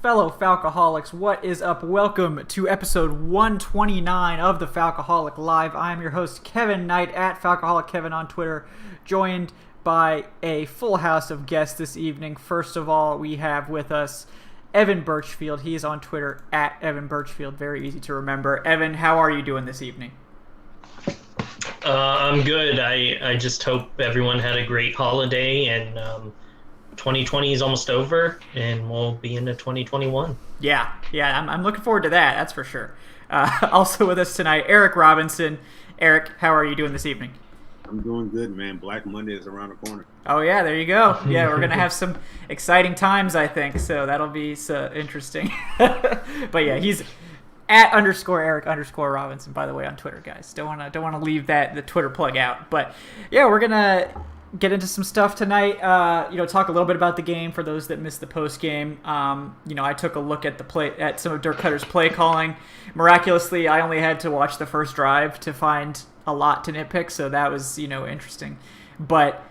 Fellow Falcoholics, what is up? Welcome to episode 129 of the Falcoholic Live. I am your host, Kevin Knight, at Falcoholic Kevin on Twitter, joined by a full house of guests this evening. First of all, we have with us Evan Birchfield. He is on Twitter, at Evan Birchfield. Very easy to remember. Evan, how are you doing this evening? I'm good. I just hope everyone had a great holiday, and 2020 is almost over, and we'll be into 2021. Yeah, I'm looking forward to that, that's for sure. Also with us tonight, Eric Robinson. Eric, how are you doing this evening? I'm doing good, man. Black Monday is around the corner. Oh, yeah, there you go. Yeah, we're going to have some exciting times, I think, so that'll be so interesting. But yeah, he's at _Eric _Robinson, by the way, on Twitter, guys. Don't want to leave the Twitter plug out. But yeah, we're going to get into some stuff tonight. Talk a little bit about the game for those that missed the post game. I took a look at some of Dirk Cutter's play calling. Miraculously, I only had to watch the first drive to find a lot to nitpick, so that was interesting. But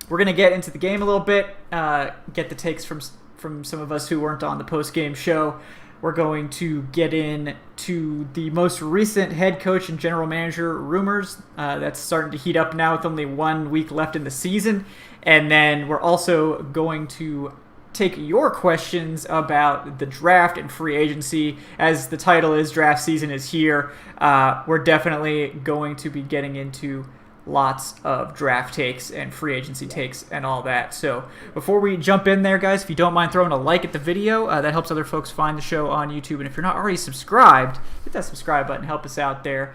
we're gonna get into the game a little bit. Get the takes from some of us who weren't on the post game show. We're going to get into the most recent head coach and general manager rumors. That's starting to heat up now with only 1 week left in the season. And then we're also going to take your questions about the draft and free agency. As the title is, draft season is here. We're definitely going to be getting into lots of draft takes and free agency takes and all that. So before we jump in there, guys, if you don't mind throwing a like at the video, that helps other folks find the show on YouTube. And if you're not already subscribed, hit that subscribe button, help us out there.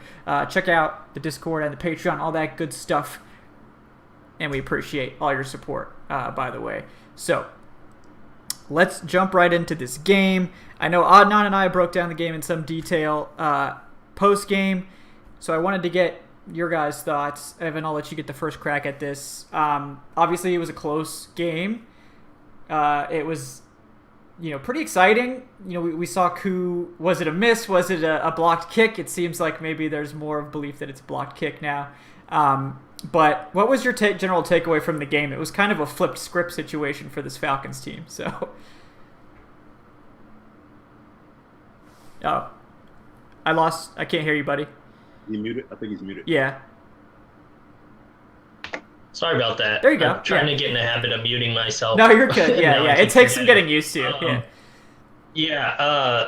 Check out the Discord and the Patreon, all that good stuff. And we appreciate all your support, by the way. So let's jump right into this game. I know Adnan and I broke down the game in some detail post-game, so I wanted to get your guys' thoughts. Evan, I'll let you get the first crack at this. Obviously, it was a close game. It was, pretty exciting. We saw Koo. Was it a miss? Was it a blocked kick? It seems like maybe there's more of belief that it's a blocked kick now. But what was your general takeaway from the game? It was kind of a flipped script situation for this Falcons team. So, I can't hear you, buddy. You muted? I think he's muted. Yeah. Sorry about that. There you go. I'm trying to get in the habit of muting myself. No, you're good. Yeah. It takes some getting used to.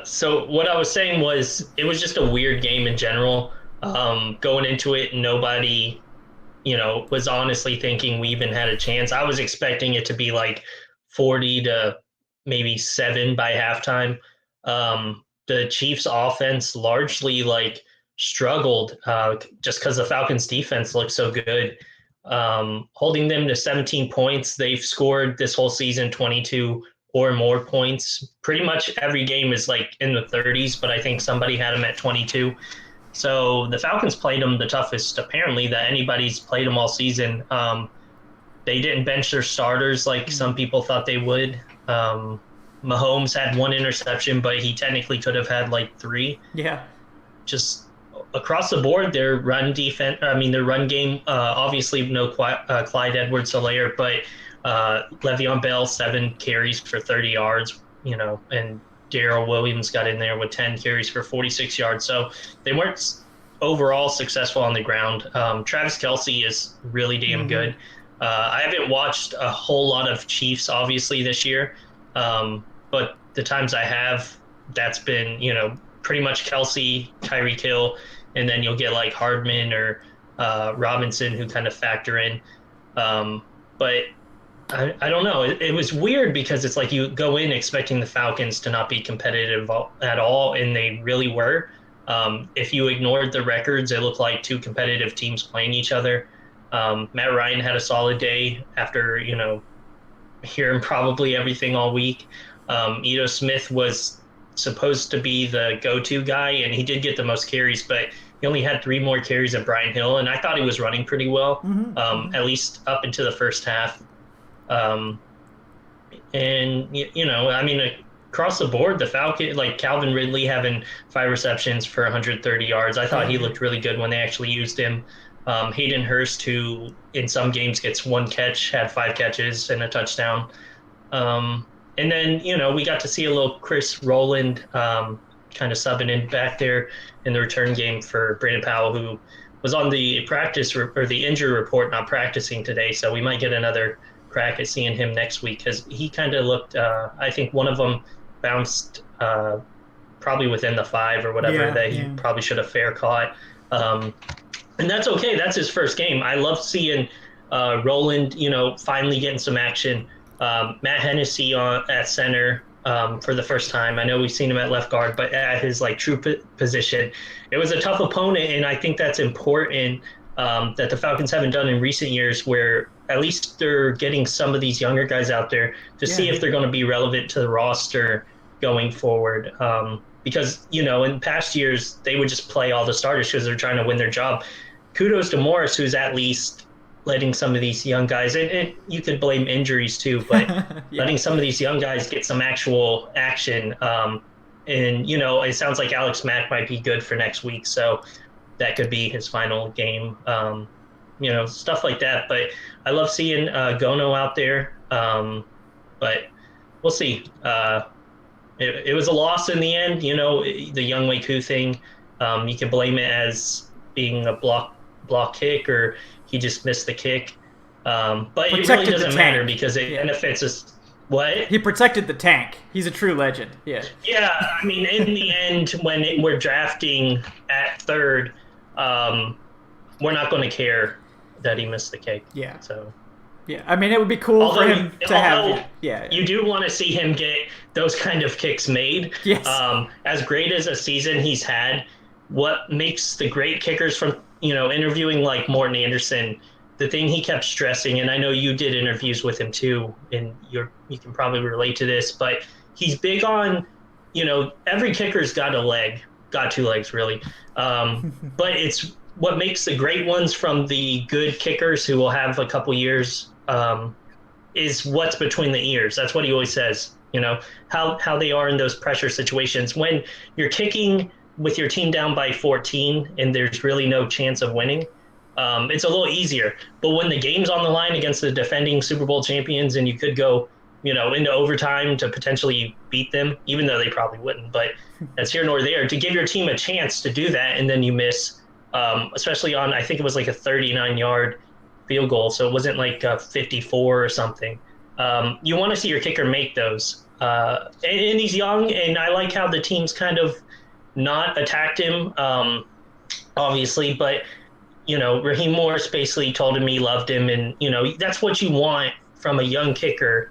So what I was saying was it was just a weird game in general. Going into it, nobody, was honestly thinking we even had a chance. I was expecting it to be like 40 to maybe 7 by halftime. The Chiefs' offense largely struggled just because the Falcons' defense looked so good. Holding them to 17 points, they've scored this whole season 22 or more points. Pretty much every game is in the 30s, but I think somebody had them at 22. So the Falcons played them the toughest, apparently, that anybody's played them all season. They didn't bench their starters like some people thought they would. Mahomes had 1 interception, but he technically could have had 3. Yeah. Just across the board, their run game, obviously no Clyde Edwards-Helaire, but Le'Veon Bell, 7 carries for 30 yards, and Darrell Williams got in there with 10 carries for 46 yards. So they weren't overall successful on the ground. Travis Kelce is really damn good. I haven't watched a whole lot of Chiefs, obviously, this year, but the times I have, that's been, pretty much Kelce, Tyreek Hill, and then you'll get Hardman or Robinson who kind of factor in. But I don't know. It was weird because it's you go in expecting the Falcons to not be competitive at all, and they really were. If you ignored the records, it looked like 2 competitive teams playing each other. Matt Ryan had a solid day after, hearing probably everything all week. Ito Smith was supposed to be the go-to guy, and he did get the most carries, but he only had 3 more carries than Brian Hill, and I thought he was running pretty well, at least up into the first half. Across the board, the Falcon, Calvin Ridley having 5 receptions for 130 yards. I thought he looked really good when they actually used him. Hayden Hurst, who in some games gets 1 catch, had 5 catches and a touchdown. And then, we got to see a little Chris Rowland kind of subbing in back there in the return game for Brandon Powell, who was on the or the injury report, not practicing today. So we might get another crack at seeing him next week because he kind of looked, I think one of them bounced probably within the 5 or whatever that he probably should have fair caught. And that's okay. That's his first game. I love seeing Rowland, finally getting some action. Matt Hennessy at center for the first time. I know we've seen him at left guard, but at his true position, it was a tough opponent, and I think that's important that the Falcons haven't done in recent years, where at least they're getting some of these younger guys out there to see if they're going to be relevant to the roster going forward. Because in past years they would just play all the starters because they're trying to win their job. Kudos to Morris, who's at least letting some of these young guys, and you could blame injuries too, but letting some of these young guys get some actual action. And, it sounds like Alex Mack might be good for next week, so that could be his final game, stuff like that. But I love seeing Gono out there, but we'll see. It was a loss in the end, the Young Wei Koo thing. You can blame it as being a block kick, or he just missed the kick. But it really doesn't matter because it benefits us. What? He protected the tank. He's a true legend. Yeah. Yeah, I mean, in the end, when we're drafting at 3rd, we're not going to care that he missed the kick. Yeah. So. Yeah, I mean, it would be cool for him to have. Yeah. You do want to see him get those kind of kicks made. Yes. As great as a season he's had, what makes the great kickers from interviewing like Morton Anderson, the thing he kept stressing, and I know you did interviews with him too, and you can probably relate to this, but he's big on, every kicker's got 2 legs really, but it's what makes the great ones from the good kickers who will have a couple years is what's between the ears. That's what he always says, how they are in those pressure situations when you're kicking with your team down by 14 and there's really no chance of winning. It's a little easier, but when the game's on the line against the defending Super Bowl champions and you could go, into overtime to potentially beat them, even though they probably wouldn't, but that's here nor there, to give your team a chance to do that. And then you miss, especially on, I think it was like a 39-yard field goal. So it wasn't like a 54 or something. You want to see your kicker make those. And he's young, and I like how the team's kind of not attacked him, obviously, but Raheem Morris basically told him he loved him, and that's what you want from a young kicker,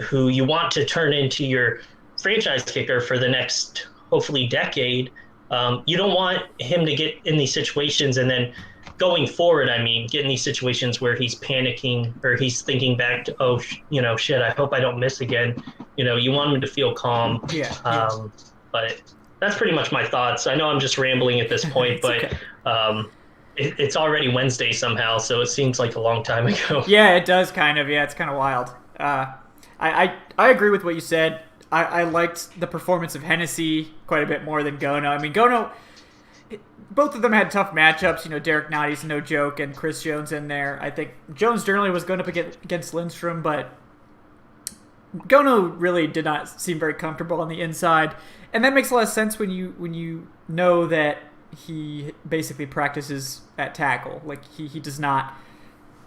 who you want to turn into your franchise kicker for the next hopefully decade. You don't want him to get in these situations and then going forward, get in these situations where he's panicking or he's thinking back to, shit, I hope I don't miss again. You want him to feel calm. Yeah. But that's pretty much my thoughts. I know I'm just rambling at this point, but okay. It's already Wednesday somehow, so it seems like a long time ago. Yeah, it does kind of. Yeah, it's kind of wild. I agree with what you said. I liked the performance of Hennessy quite a bit more than Gono. Gono, both of them had tough matchups. Derek Notty's no joke, and Chris Jones in there. I think Jones generally was going up against Lindstrom, but Gono really did not seem very comfortable on the inside. And that makes a lot of sense when you know that he basically practices at tackle. Like he does not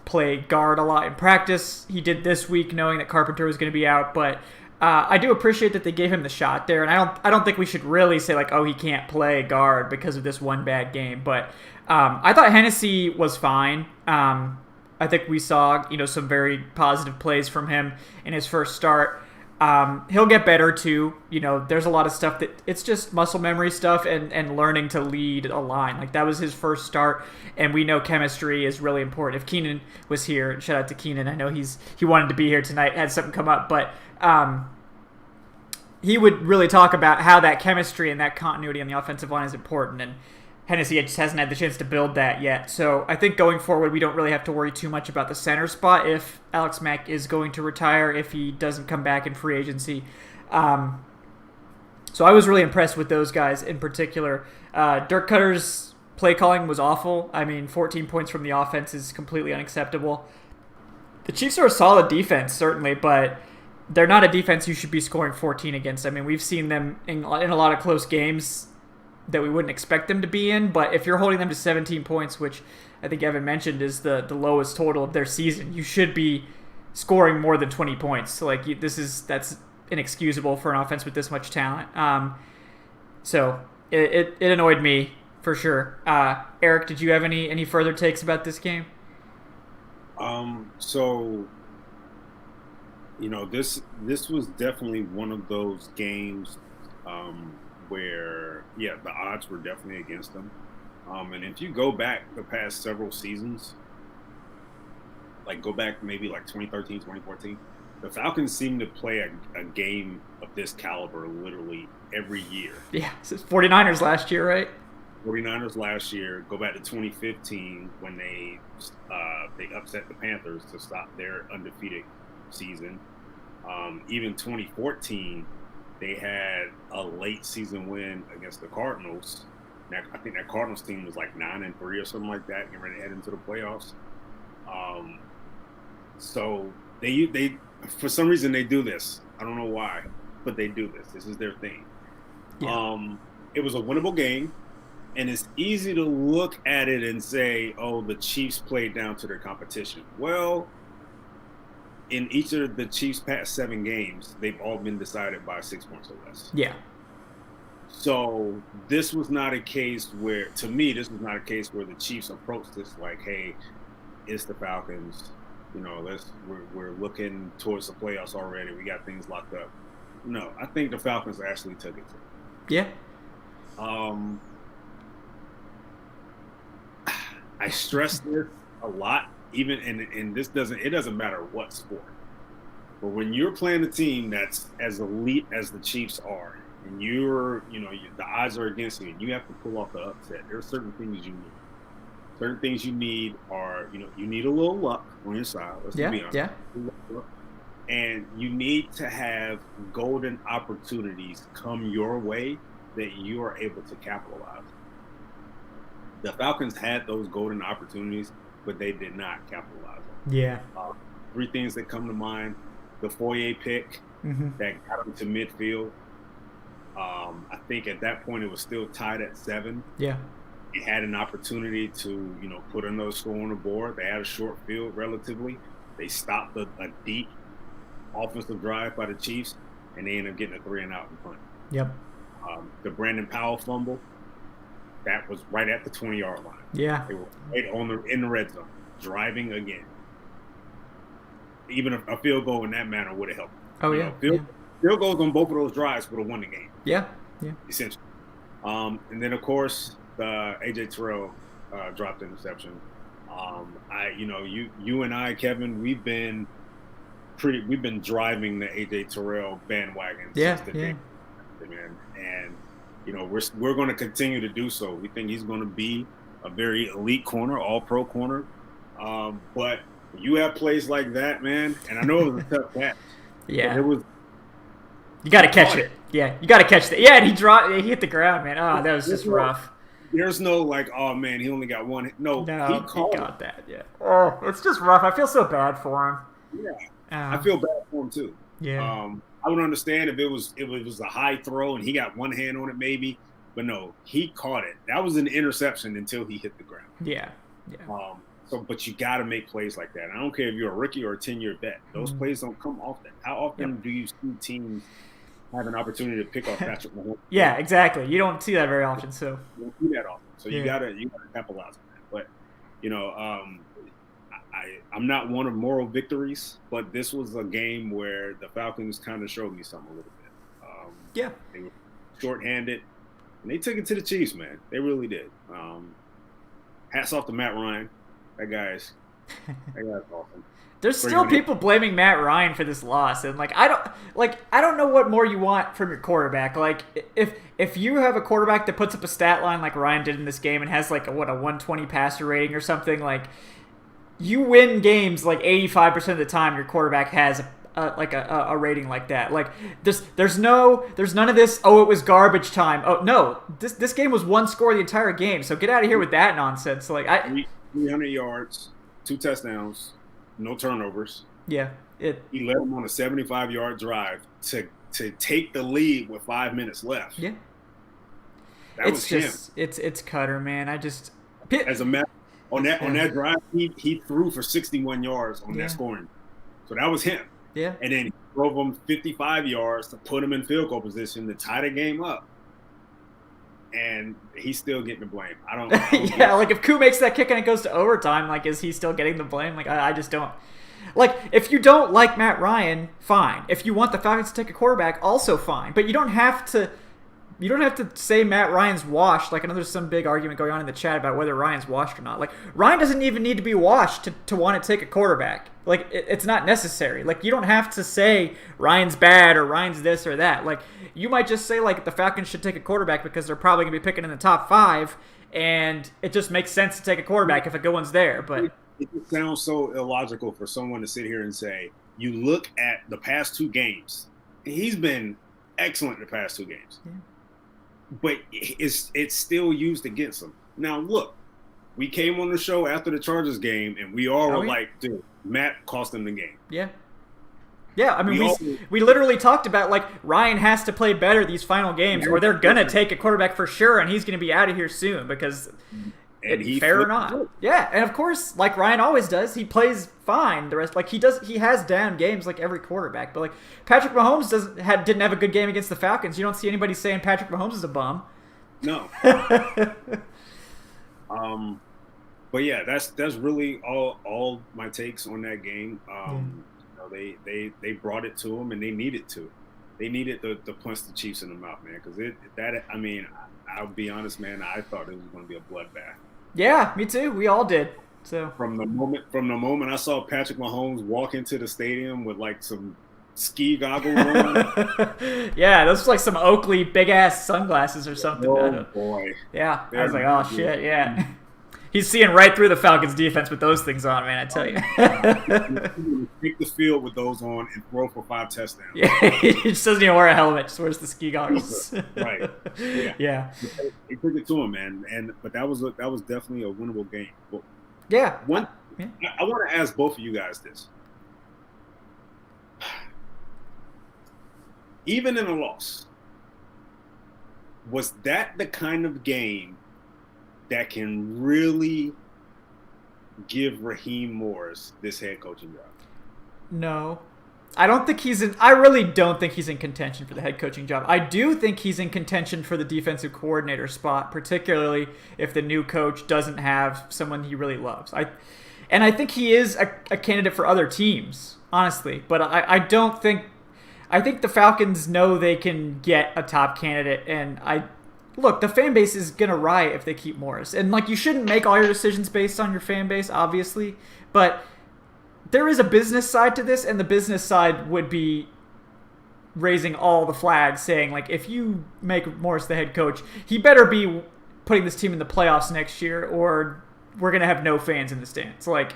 play guard a lot in practice. He did this week knowing that Carpenter was going to be out, but I do appreciate that they gave him the shot there, and I don't think we should really say like, oh, he can't play guard because of this one bad game. But I thought Hennessy was fine. I think we saw some very positive plays from him in his first start. He'll get better too. There's a lot of stuff that it's just muscle memory stuff and learning to lead a line. Like that was his first start, and we know chemistry is really important. If Keenan was here, shout out to Keenan. I know he wanted to be here tonight, had something come up, but he would really talk about how that chemistry and that continuity on the offensive line is important, and Hennessy just hasn't had the chance to build that yet. So I think going forward, we don't really have to worry too much about the center spot if Alex Mack is going to retire, if he doesn't come back in free agency. So I was really impressed with those guys in particular. Dirk Cutter's play calling was awful. 14 points from the offense is completely unacceptable. The Chiefs are a solid defense, certainly, but they're not a defense you should be scoring 14 against. I mean, we've seen them in a lot of close games that we wouldn't expect them to be in, but if you're holding them to 17 points, which I think Evan mentioned is the lowest total of their season, you should be scoring more than 20 points. So, like, that's inexcusable for an offense with this much talent. So it annoyed me for sure. Eric, did you have any further takes about this game? So, this was definitely one of those games where, the odds were definitely against them. And if you go back the past several seasons, like go back maybe like 2013, 2014, the Falcons seem to play a game of this caliber literally every year. Yeah, so 49ers last year, right? 49ers last year. Go back to 2015 when they upset the Panthers to stop their undefeated season. Even 2014, they had a late season win against the Cardinals. Now, I think that Cardinals team was like 9-3 or something like that, getting ready to head into the playoffs. So they for some reason they do this. I don't know why, but they do this. This is their thing. Yeah. It was a winnable game, and it's easy to look at it and say, "Oh, the Chiefs played down to their competition." Well, in each of the Chiefs' past 7 games, they've all been decided by 6 points or less. Yeah. So this was not a case where, to me, the Chiefs approached this like, "Hey, it's the Falcons. We're looking towards the playoffs already. We got things locked up." No, I think the Falcons actually took it to them. Yeah. I stress this a lot, even and this doesn't matter what sport. But when you're playing a team that's as elite as the Chiefs are, and the odds are against you, and you have to pull off the upset, there are certain things you need. Certain things you need are, you need a little luck on your side. Let's be honest. Yeah. And you need to have golden opportunities come your way that you are able to capitalize. The Falcons had those golden opportunities, but they did not capitalize on them. Yeah. 3 things that come to mind: the Foyer pick that got them to midfield. I think at that point it was still tied at 7. Yeah. They had an opportunity to, put another score on the board. They had a short field relatively. They stopped a deep offensive drive by the Chiefs, and they ended up getting a 3-and-out in front. Yep. The Brandon Powell fumble, that was right at the 20-yard line. Yeah. They were right in the red zone, driving again. Even a field goal in that manner would have helped. Oh, yeah. Field goals on both of those drives would have won the game. Yeah. Essentially. And then, of course, the A.J. Terrell dropped interception. You and I, Kevin, we've been driving the A.J. Terrell bandwagon since the day, man. And we're going to continue to do so. We think he's going to be a very elite corner, all-pro corner. But you have plays like that, man. And I know it was a tough catch. Yeah. It was. You got to catch it. Yeah, you got to catch it. Yeah, and he hit the ground, man. Oh, that was just rough. There's no like, oh man, he only got one. No, he got that. Yeah. Oh, it's just rough. I feel so bad for him. Yeah, I feel bad for him too. Yeah. I would understand if it was a high throw and he got one hand on it maybe, but no, he caught it. That was an interception until he hit the ground. Yeah. But you got to make plays like that. And I don't care if you're a rookie or a 10-year vet. Those plays don't come often. How often do you see teams have an opportunity to pick off Patrick Mahomes? Yeah, exactly. You don't see that very often. So you don't see that often. So you gotta capitalize on that. But I'm not one of moral victories, but this was a game where the Falcons kind of showed me something a little bit. They were shorthanded, and they took it to the Chiefs, man. They really did. Hats off to Matt Ryan. That guy's awesome. There's still people blaming Matt Ryan for this loss, and I don't know what more you want from your quarterback. Like if you have a quarterback that puts up a stat line like Ryan did in this game and has a 120 passer rating or something, you win games 85% of the time. Your quarterback has a rating like that. There's none of this. Oh, it was garbage time. Oh no, this game was one score the entire game. So get out of here with that nonsense. 300 yards, 2 touchdowns. No turnovers. Yeah. He led them on a 75-yard drive to take the lead with 5 minutes left. Yeah. That was him. It's Cutter, man. As a matter on that drive, he threw for 61 yards on that scoring. So that was him. Yeah. And then he drove them 55 yards to put him in field goal position to tie the game up. And he's still getting the blame. I don't yeah, like if Koo makes that kick and it goes to overtime, like is he still getting the blame? Like I just don't. Like if you don't like Matt Ryan, fine. If you want the Falcons to take a quarterback, also fine. But you don't have to say Matt Ryan's washed. Like I know there's some big argument going on in the chat about whether Ryan's washed or not. Like Ryan doesn't even need to be washed to want to take a quarterback. Like it's not necessary. Like you don't have to say Ryan's bad or Ryan's this or that. Like you might just say like the Falcons should take a quarterback because they're probably gonna be picking in the top 5, and it just makes sense to take a quarterback if a good one's there. But it just sounds so illogical for someone to sit here and say you look at the past 2 games. He's been excellent in the past 2 games. Yeah. But it's still used against him. Now, look, we came on the show after the Chargers game, and we all were like, dude, Matt cost him the game. Yeah. Yeah, I mean, we literally talked about, like, Ryan has to play better these final games, or they're going to take a quarterback for sure, and he's going to be out of here soon because fair or not. Yeah, and of course, like Ryan always does, he plays fine the rest. Like, he has down games like every quarterback, but, like, Patrick Mahomes didn't have a good game against the Falcons. You don't see anybody saying Patrick Mahomes is a bum. No. But yeah, that's really all my takes on that game. They brought it to them, and they needed to. They needed to punch the Chiefs in the mouth, man. Because I'll be honest, man. I thought it was going to be a bloodbath. Yeah, me too. We all did. So from the moment I saw Patrick Mahomes walk into the stadium with like some ski goggles on. Yeah, those were like some Oakley big ass sunglasses or something. Oh boy. Yeah, I was like, oh shit, yeah. He's seeing right through the Falcons defense with those things on, man, I tell you. Take the field with those on and throw for 5 touchdowns. Yeah, he just doesn't even wear a helmet, just wears the ski goggles. Right. Yeah. They took it to him, man. But that was definitely a winnable game. But yeah. I want to ask both of you guys this. Even in a loss, was that the kind of game that can really give Raheem Morris this head coaching job? No. I really don't think he's in contention for the head coaching job. I do think he's in contention for the defensive coordinator spot, particularly if the new coach doesn't have someone he really loves. I think he is a candidate for other teams, honestly. But I think the Falcons know they can get a top candidate, and look, the fan base is going to riot if they keep Morris. And, like, you shouldn't make all your decisions based on your fan base, obviously. But there is a business side to this, and the business side would be raising all the flags, saying, like, if you make Morris the head coach, he better be putting this team in the playoffs next year, or we're going to have no fans in the stands. Like,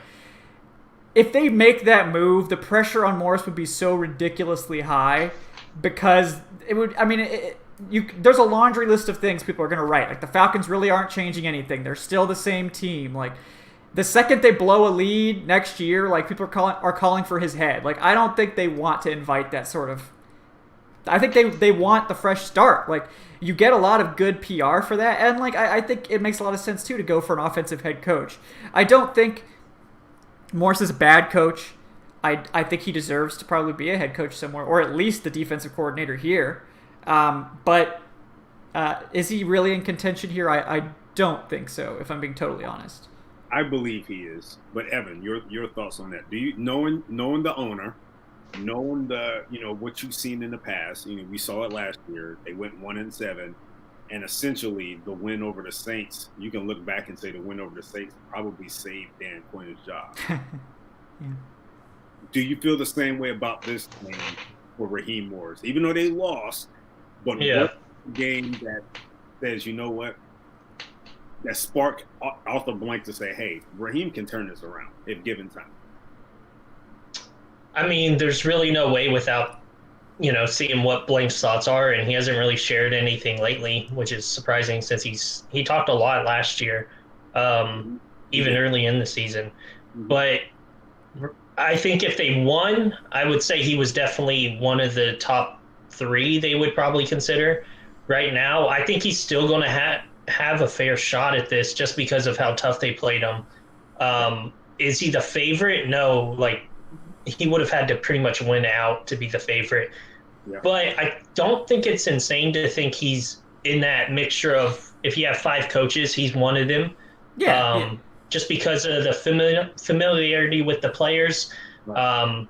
if they make that move, the pressure on Morris would be so ridiculously high because it would, there's a laundry list of things people are going to write. Like, the Falcons really aren't changing anything. They're still the same team. Like, the second they blow a lead next year, like, people are calling for his head. Like, I don't think they want to invite that sort of... I think they want the fresh start. Like, you get a lot of good PR for that. And, like, I think it makes a lot of sense, too, to go for an offensive head coach. I don't think Morris is a bad coach. I think he deserves to probably be a head coach somewhere, or at least the defensive coordinator here. But is he really in contention here? I don't think so, if I'm being totally honest. I believe he is. But Evan, your thoughts on that? Do you knowing the owner, knowing the what you've seen in the past? We saw it last year. They went 1-7, and essentially the win over the Saints. You can look back and say the win over the Saints probably saved Dan Quinn's job. Yeah. Do you feel the same way about this game for Raheem Morris, even though they lost? But what game that says, you know what, that spark Arthur Blank to say, hey, Raheem can turn this around if given time? I mean, there's really no way without, seeing what Blank's thoughts are, and he hasn't really shared anything lately, which is surprising since he talked a lot last year, even early in the season. But I think if they won, I would say he was definitely one of the top three they would probably consider. Right now, I think he's still going to have a fair shot at this just because of how tough they played him. Is he the favorite? No, like he would have had to pretty much win out to be the favorite. Yeah. But I don't think it's insane to think he's in that mixture of, if you have five coaches, he's one of them. Yeah. Just because of the familiarity with the players. Right.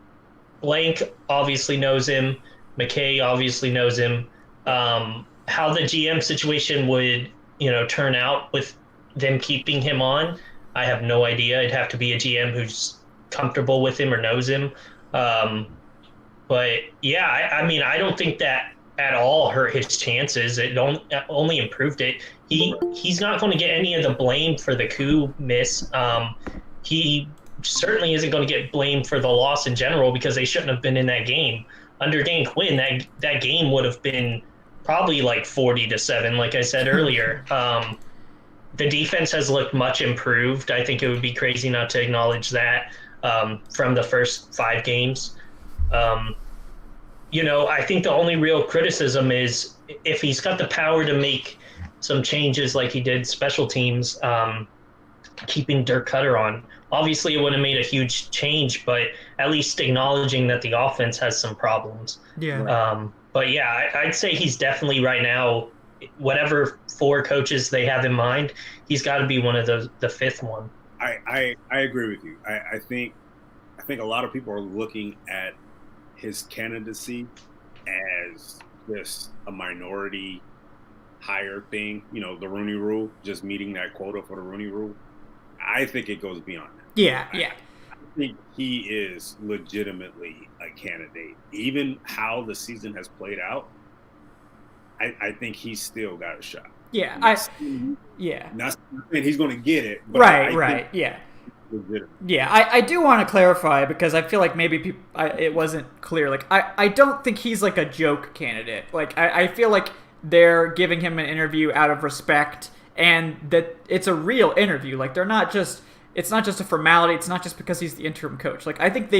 Blank obviously knows him. McKay obviously knows him. How the GM situation would, turn out with them keeping him on, I have no idea. It'd have to be a GM who's comfortable with him or knows him. But yeah, I mean, I don't think that at all hurt his chances. It only improved it. He's not going to get any of the blame for the coup miss. He certainly isn't going to get blamed for the loss in general because they shouldn't have been in that game. Under Dan Quinn, that game would have been probably like 40-7, like I said earlier. The defense has looked much improved. I think it would be crazy not to acknowledge that from the first 5 games. I think the only real criticism is if he's got the power to make some changes like he did special teams, keeping Dirk Cutter on. Obviously, it would have made a huge change, but at least acknowledging that the offense has some problems. Yeah. But yeah, I'd say he's definitely right now, whatever 4 coaches they have in mind, he's got to be one of the 5th one. I agree with you. I think a lot of people are looking at his candidacy as just a minority hire thing, the Rooney Rule, just meeting that quota for the Rooney Rule. I think it goes beyond that. Yeah. I think he is legitimately a candidate. Even how the season has played out, I think he's still got a shot. Yeah. Not saying he's going to get it. But Right. Yeah. Yeah, I do want to clarify because I feel like maybe it wasn't clear. Like, I don't think he's like a joke candidate. Like, I feel like they're giving him an interview out of respect and that it's a real interview. Like, it's not just a formality. It's not just because he's the interim coach. Like, I think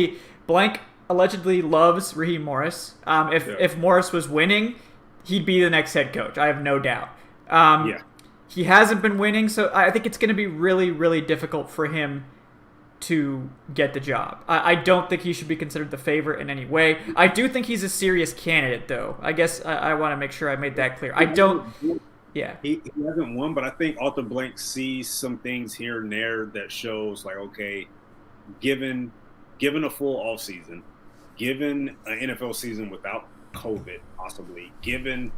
Blank allegedly loves Raheem Morris. If Morris was winning, he'd be the next head coach. I have no doubt. He hasn't been winning, so I think it's going to be really, really difficult for him to get the job. I don't think he should be considered the favorite in any way. I do think he's a serious candidate, though. I guess I want to make sure I made that clear. I don't... Yeah. He hasn't won, but I think Arthur Blank sees some things here and there that shows, like, okay, given a full offseason, given an NFL season without COVID, possibly, given,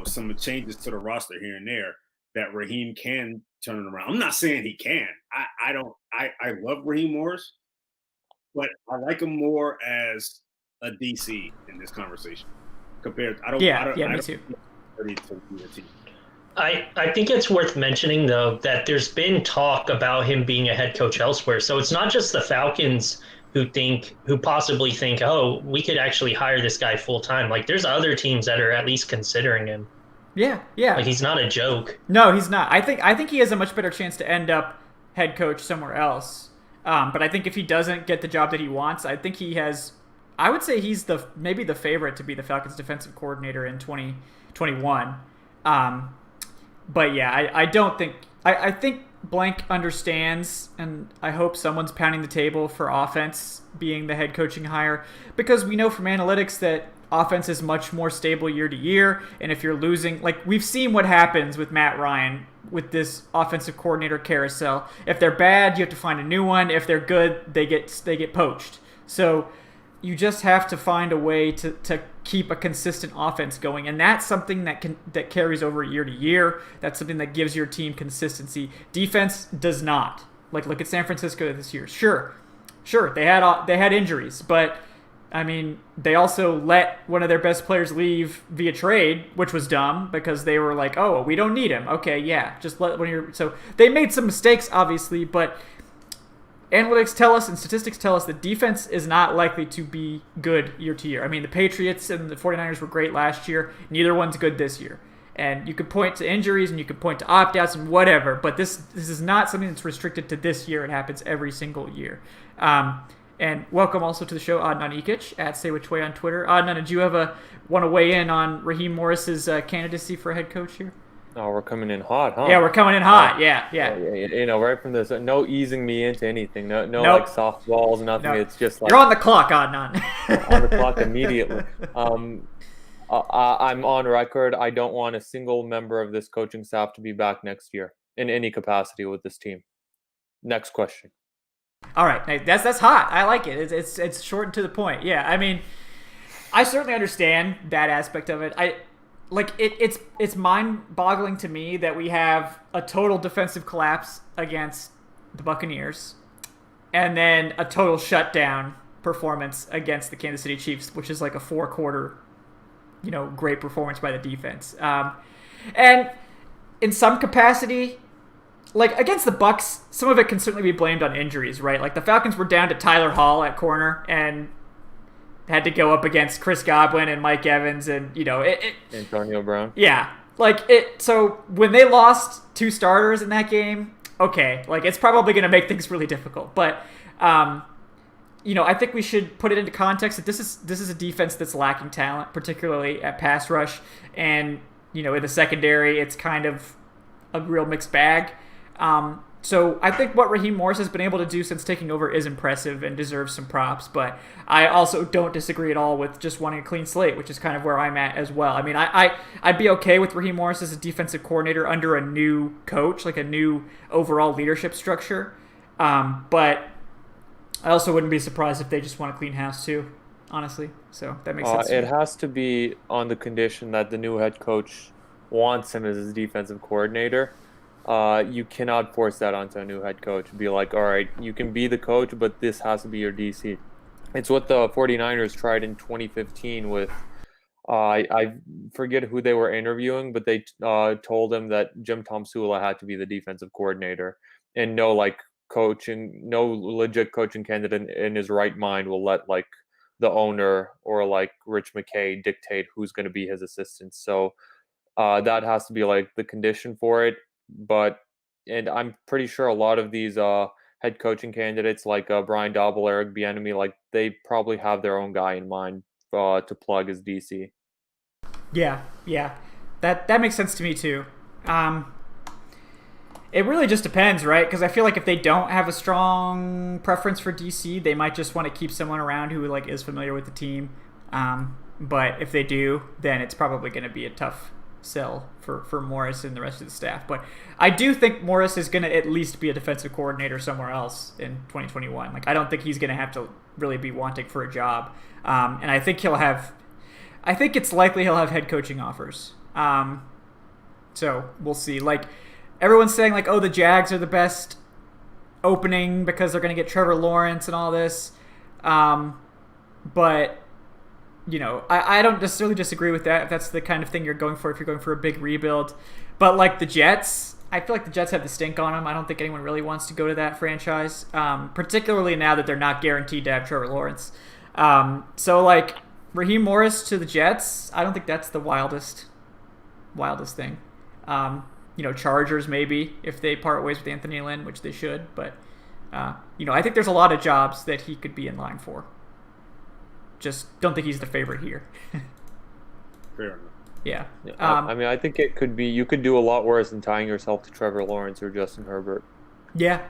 some changes to the roster here and there, that Raheem can turn it around. I'm not saying he can. I love Raheem Morris, but I like him more as a DC in this conversation compared. Me too. I think it's worth mentioning though that there's been talk about him being a head coach elsewhere. So it's not just the Falcons who possibly think, oh, we could actually hire this guy full time. Like there's other teams that are at least considering him. Yeah. Like he's not a joke. No, he's not. I think he has a much better chance to end up head coach somewhere else. But I think if he doesn't get the job that he wants, I think he has. I would say he's maybe the favorite to be the Falcons defensive coordinator in 2021. But yeah, I don't think. I think Blank understands, and I hope someone's pounding the table for offense being the head coaching hire, because we know from analytics that offense is much more stable year to year, and if you're losing, like we've seen what happens with Matt Ryan with this offensive coordinator carousel. If they're bad, you have to find a new one. If they're good, they get poached. So you just have to find a way to keep a consistent offense going, and that's something that carries over year to year. That's something that gives your team consistency. Defense does not. Like look at San Francisco this year. Sure, they had injuries, but I mean, they also let one of their best players leave via trade, which was dumb because they were like, "Oh, we don't need him." Okay, yeah, just let one of your. So they made some mistakes, obviously, but analytics tell us and statistics tell us that defense is not likely to be good year to year. I mean, the Patriots and the 49ers were great last year. Neither one's good this year. And you could point to injuries and you could point to opt-outs and whatever, but this is not something that's restricted to this year. It happens every single year. And welcome also to the show, Adnan Ikic at Say Which Way on Twitter. Adnan, did you want to weigh in on Raheem Morris's candidacy for head coach here? Oh, we're coming in hot, huh? Yeah, we're coming in hot. Yeah. Right from this, no easing me into anything. No, Nope. like softballs, nothing. Nope. It's just like you're on the clock, Adnan. on the clock immediately. I'm on record. I don't want a single member of this coaching staff to be back next year in any capacity with this team. Next question. All right, that's hot. I like it. It's short and to the point. Yeah, I mean, I certainly understand that aspect of it. It's mind-boggling to me that we have a total defensive collapse against the Buccaneers, and then a total shutdown performance against the Kansas City Chiefs, which is like a 4-quarter, great performance by the defense. And in some capacity, like against the Bucs, some of it can certainly be blamed on injuries, right? Like the Falcons were down to Tyler Hall at corner and had to go up against Chris Godwin and Mike Evans and Antonio Brown. Yeah, so when they lost 2 starters in that game, okay, like it's probably going to make things really difficult. But I think we should put it into context that this is a defense that's lacking talent, particularly at pass rush, and in the secondary, it's kind of a real mixed bag. So I think what Raheem Morris has been able to do since taking over is impressive and deserves some props, but I also don't disagree at all with just wanting a clean slate, which is kind of where I'm at as well. I mean, I'd be okay with Raheem Morris as a defensive coordinator under a new coach, like a new overall leadership structure, but I also wouldn't be surprised if they just want a clean house too, honestly. So that makes sense. It has to be on the condition that the new head coach wants him as his defensive coordinator. You cannot force that onto a new head coach. Be like, all right, you can be the coach, but this has to be your DC. It's what the 49ers tried in 2015 with, I forget who they were interviewing, but they told him that Tom Sewell had to be the defensive coordinator, and no legit coaching candidate in his right mind will let like the owner or like Rich McKay dictate who's going to be his assistant. So that has to be like the condition for it. And I'm pretty sure a lot of these head coaching candidates like Brian Daboll, Eric Bieniemy, like they probably have their own guy in mind to plug as DC. Yeah, that makes sense to me too. It really just depends, right? Because I feel like if they don't have a strong preference for DC, they might just want to keep someone around who like is familiar with the team. But if they do, then it's probably going to be a tough sell for Morris and the rest of the staff. But I do think Morris is going to at least be a defensive coordinator somewhere else in 2021. Like I don't think he's going to have to really be wanting for a job. And I think it's likely he'll have head coaching offers. So we'll see. Like everyone's saying like, oh, the Jags are the best opening because they're going to get Trevor Lawrence and all this. But I don't necessarily disagree with that if that's the kind of thing you're going for, if you're going for a big rebuild. But like the Jets, I feel like the Jets have the stink on them. I don't think anyone really wants to go to that franchise, particularly now that they're not guaranteed to have Trevor Lawrence. So like Raheem Morris to the Jets, I don't think that's the wildest thing. Chargers maybe if they part ways with Anthony Lynn, which they should. But, I think there's a lot of jobs that he could be in line for. Just don't think he's the favorite here. Fair enough. Yeah. I think it could be. You could do a lot worse than tying yourself to Trevor Lawrence or Justin Herbert. Yeah.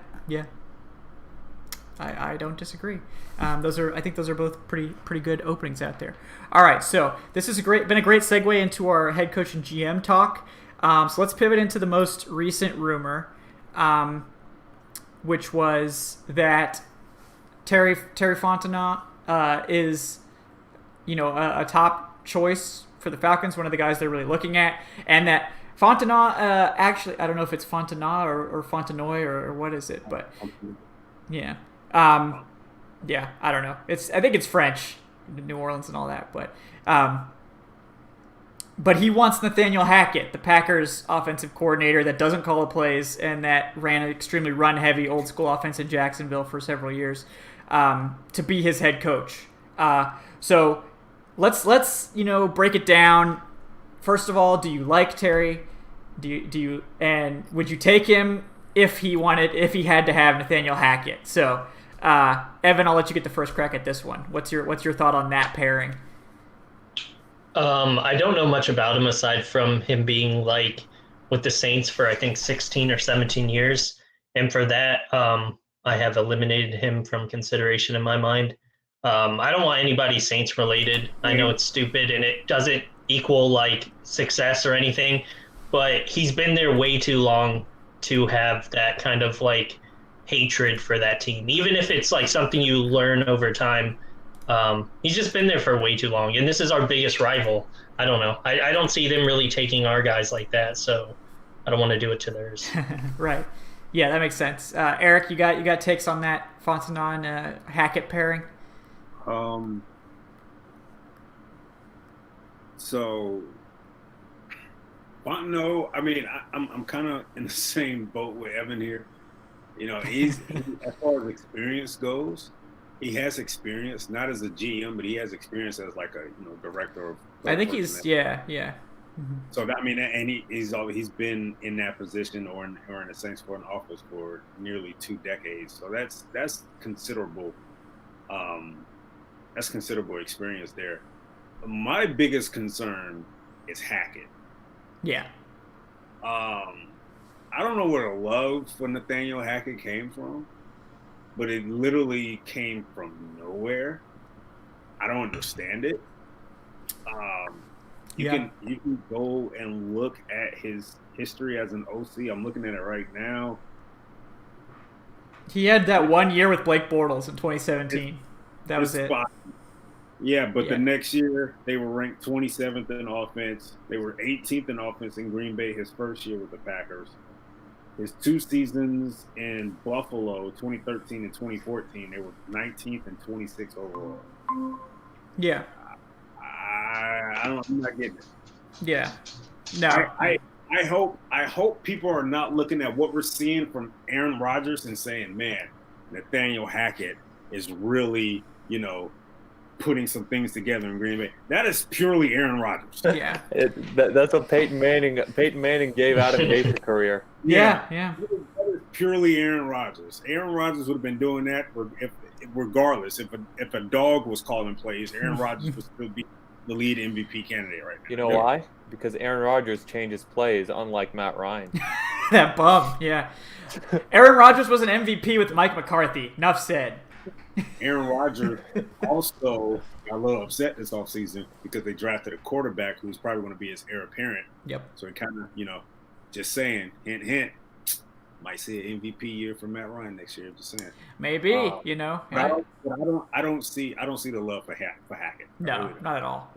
I don't disagree. I think those are both pretty good openings out there. All right, so this has been a great segue into our head coach and GM talk. So let's pivot into the most recent rumor, which was that Terry Fontenot is, a top choice for the Falcons, one of the guys they're really looking at, and that Fontenot, actually, I don't know if it's Fontenot or Fontenoy or what is it, but yeah, I don't know. I think it's French, New Orleans and all that, but he wants Nathaniel Hackett, the Packers offensive coordinator that doesn't call the plays and that ran an extremely run-heavy old-school offense in Jacksonville for several years, to be his head coach. So let's break it down. First of all, do you like Terry? And would you take him if he had to have Nathaniel Hackett? So Evan, I'll let you get the first crack at this one. What's your thought on that pairing? I don't know much about him aside from him being like with the Saints for I think 16 or 17 years, and for that, I have eliminated him from consideration in my mind. I don't want anybody Saints related. I know it's stupid and it doesn't equal like success or anything, but he's been there way too long to have that kind of like hatred for that team, even if it's like something you learn over time. He's just been there for way too long, and this is our biggest rival. I don't know. I don't see them really taking our guys like that, so I don't want to do it to theirs. Right. Yeah, that makes sense. Eric, you got takes on that Fontenot Hackett pairing? So Fontenot, I mean, I'm kind of in the same boat with Evan here. You know, he's as far as experience goes, he has experience, not as a GM, but he has experience as like a director of. I think he's yeah. Mm-hmm. So that, I mean, and he's been in that position or in a sense for an office for nearly 2 decades. So that's considerable. That's considerable experience there. My biggest concern is Hackett. Yeah. I don't know where the love for Nathaniel Hackett came from, but it literally came from nowhere. I don't understand it. You can go and look at his history as an OC. I'm looking at it right now. He had that 1 year with Blake Bortles in 2017. That was it. Yeah, but the next year they were ranked 27th in offense. They were 18th in offense in Green Bay his first year with the Packers. His 2 seasons in Buffalo, 2013 and 2014, they were 19th and 26th overall. Yeah. I'm not getting it. Yeah. No. I hope people are not looking at what we're seeing from Aaron Rodgers and saying, man, Nathaniel Hackett is really, putting some things together in Green Bay. That is purely Aaron Rodgers. Yeah. That's what Peyton Manning gave Adam Gase's career. Yeah. That is purely Aaron Rodgers. Aaron Rodgers would have been doing that regardless. If a dog was calling plays, Aaron Rodgers would still be the lead MVP candidate right now. You know why? Because Aaron Rodgers changes plays, unlike Matt Ryan. That bum, yeah. Aaron Rodgers was an MVP with Mike McCarthy. Enough said. Aaron Rodgers also got a little upset this offseason because they drafted a quarterback who's probably going to be his heir apparent. Yep. So he kind of, just saying, hint, hint, might see an MVP year for Matt Ryan next year. Just saying. Maybe, I don't see the love for Hackett. No, really not at all.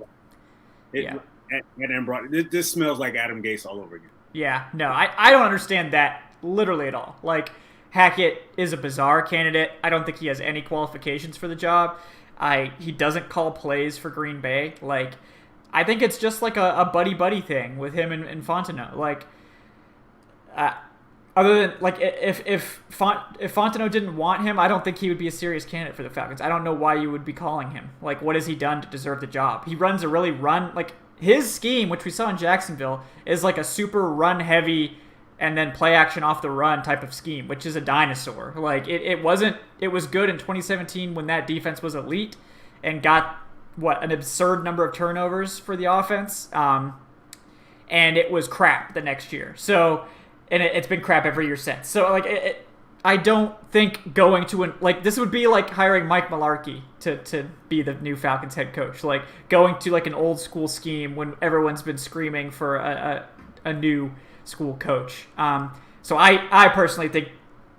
This smells like Adam Gase all over again. Yeah, no, I don't understand that literally at all. Like, Hackett is a bizarre candidate. I don't think he has any qualifications for the job. He doesn't call plays for Green Bay. Like, I think it's just like a buddy thing with him and Fontenot. Like, other than like if Fontenot didn't want him, I don't think he would be a serious candidate for the Falcons. I don't know why you would be calling him. Like, what has he done to deserve the job? He runs a really his scheme, which we saw in Jacksonville, is like a super run heavy and then play action off the run type of scheme, which is a dinosaur. Like, it was good in 2017 when that defense was elite and got an absurd number of turnovers for the offense. And it was crap the next year. So, and it's been crap every year since. So, like, I don't think going to this would be like hiring Mike Mularkey to be the new Falcons head coach. Like, going to like an old school scheme when everyone's been screaming for a new school coach. So I personally think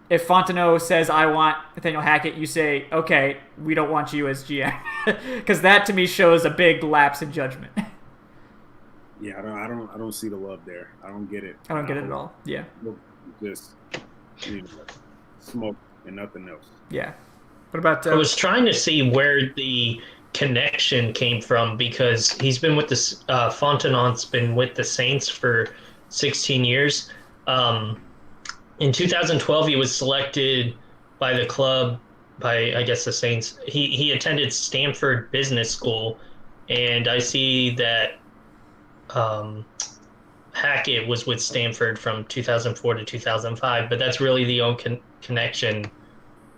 if Fontenot says, I want Nathaniel Hackett, you say, okay, we don't want you as GM. Because that to me shows a big lapse in judgment. Yeah, I don't see the love there. I don't get it. I don't get it at all. Yeah. Just smoke and nothing else. Yeah. What about I was trying to see where the connection came from because he's been with the Fontenot's been with the Saints for 16 years. In 2012, he was selected by the club, by I guess the Saints. He attended Stanford Business School, and I see that Hackett was with Stanford from 2004 to 2005, but that's really the only connection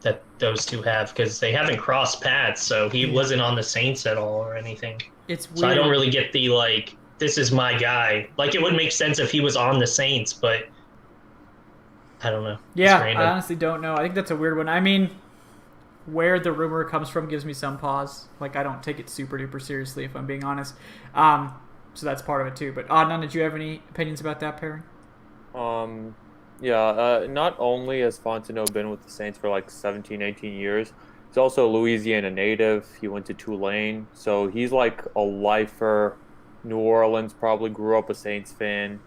that those two have, because they haven't crossed paths, so he wasn't on the Saints at all or anything. It's weird. So I don't really get the, like, this is my guy. Like, it would make sense if he was on the Saints, but I don't know. Yeah, I honestly don't know. I think that's a weird one. I mean, where the rumor comes from gives me some pause. Like, I don't take it super duper seriously, if I'm being honest. So that's part of it too. But Adnan, did you have any opinions about that pairing? Not only has Fontenot been with the Saints for like 17, 18 years, he's also a Louisiana native. He went to Tulane, so he's like a lifer. New Orleans, probably grew up a Saints fan.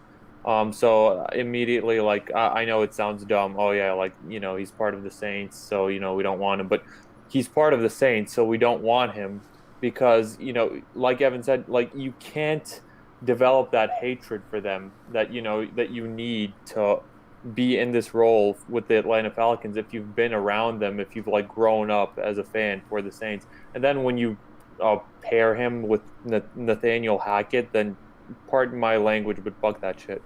So immediately, like, I know it sounds dumb. Oh yeah, like, you know, he's part of the Saints, so, you know, we don't want him. But he's part of the Saints, so we don't want him because, you know, like Evan said, like, you can't develop that hatred for them that, you know, that you need to be in this role with the Atlanta Falcons if you've been around them, if you've like grown up as a fan for the Saints. And then when you pair him with Nathaniel Hackett, then pardon my language, but fuck that shit.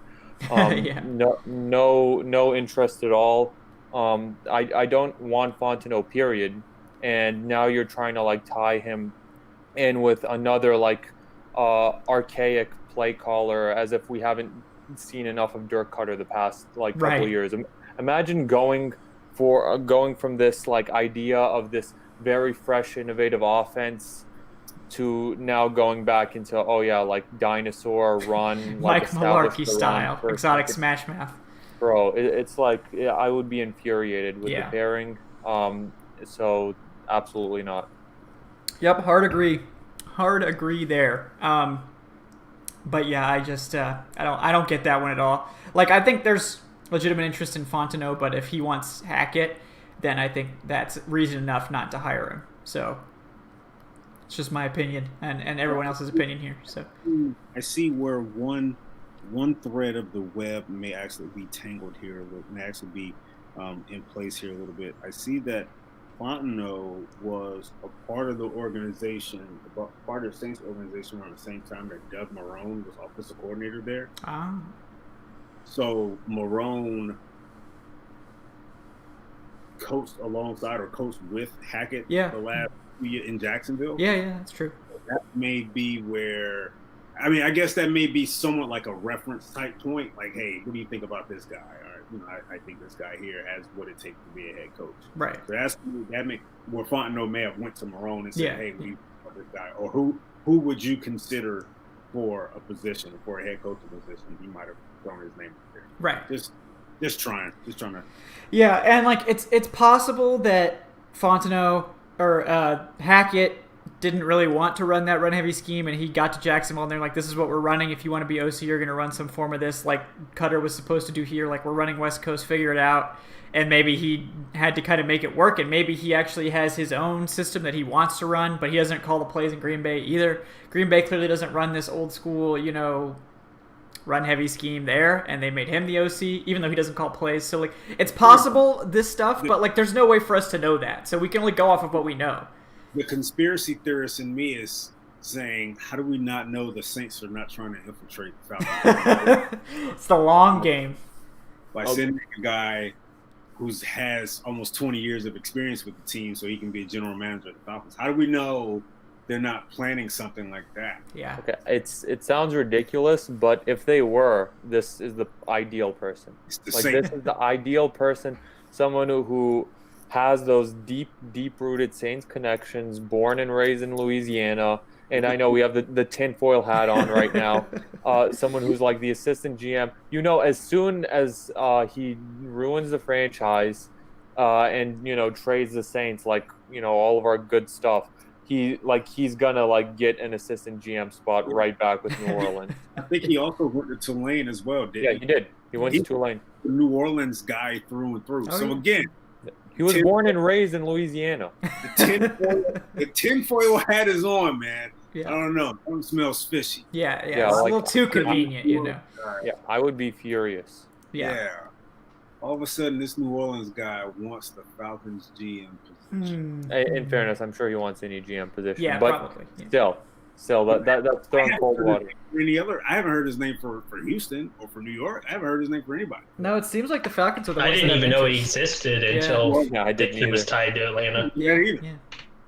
Yeah. No interest at all. I don't want Fontenot, period. And now you're trying to like tie him in with another like archaic play caller, as if we haven't seen enough of Dirk Cutter the past like couple years. Imagine going from this like idea of this very fresh, innovative offense to now going back into like dinosaur run, like Malarkey style, exotic smash math. Bro, it's like I would be infuriated with the pairing. So absolutely not. Yep, hard agree there. But yeah, I just I don't get that one at all. Like, I think there's legitimate interest in Fontenot, but if he wants Hackett, then I think that's reason enough not to hire him. So it's just my opinion and everyone else's opinion here. So I see where one thread of the web may actually be tangled here, may actually be in place here a little bit. I see that Fontenot was a part of the organization, part of the Saints organization around the same time that Doug Marrone was offensive coordinator there. So Marrone coached alongside or coached with Hackett the last year in Jacksonville. Yeah, that's true. That may be where, I mean, I guess that may be somewhat like a reference type point. Like, hey, what do you think about this guy? I think this guy here has what it takes to be a head coach. Right. So that make where Fontenot may have went to Marrone and said, hey, what do you think about this guy? Or who would you consider for a position, for a head coaching position? He might have thrown his name there. Right. Just trying to. Yeah, and like it's possible that Fontenot or Hackett didn't really want to run that run-heavy scheme, and he got to Jacksonville, and they're like, this is what we're running. If you want to be OC, you're going to run some form of this, like Cutter was supposed to do here. Like, we're running West Coast, figure it out. And maybe he had to kind of make it work, and maybe he actually has his own system that he wants to run, but he doesn't call the plays in Green Bay either. Green Bay clearly doesn't run this old school, run-heavy scheme there, and they made him the OC, even though he doesn't call plays. So, like, it's possible, this stuff, but, like, there's no way for us to know that. So we can only go off of what we know. The conspiracy theorist in me is saying, how do we not know the Saints are not trying to infiltrate the Falcons? It's the long game. By sending a guy who has almost 20 years of experience with the team so he can be a general manager of the Falcons. How do we know they're not planning something like that? Yeah. Okay, it sounds ridiculous, but if they were, this is the ideal person. This is the ideal person, someone who has those deep-rooted Saints connections, born and raised in Louisiana, and I know we have the tinfoil hat on right now, someone who's like the assistant GM. As soon as he ruins the franchise and, trades the Saints, like, all of our good stuff, he's gonna get an assistant GM spot right back with New Orleans. I think he also went to Tulane as well, didn't he? Yeah, he did. He went to Tulane. The New Orleans guy through and through. Again, he was born and raised in Louisiana. The tinfoil hat is on, man. Yeah. I don't know. It smells fishy. Yeah. It's a little too convenient, Yeah, I would be furious. Yeah. All of a sudden, this New Orleans guy wants the Falcons GM position. In fairness, I'm sure he wants any GM position. Yeah, but probably. Still, still that's throwing cold water. I haven't heard his name for Houston or for New York. I haven't heard his name for anybody. No, it seems like the Falcons are the I ones didn't that even have know he interest. existed until I didn't he was either. tied to Atlanta. Yeah, either. Yeah.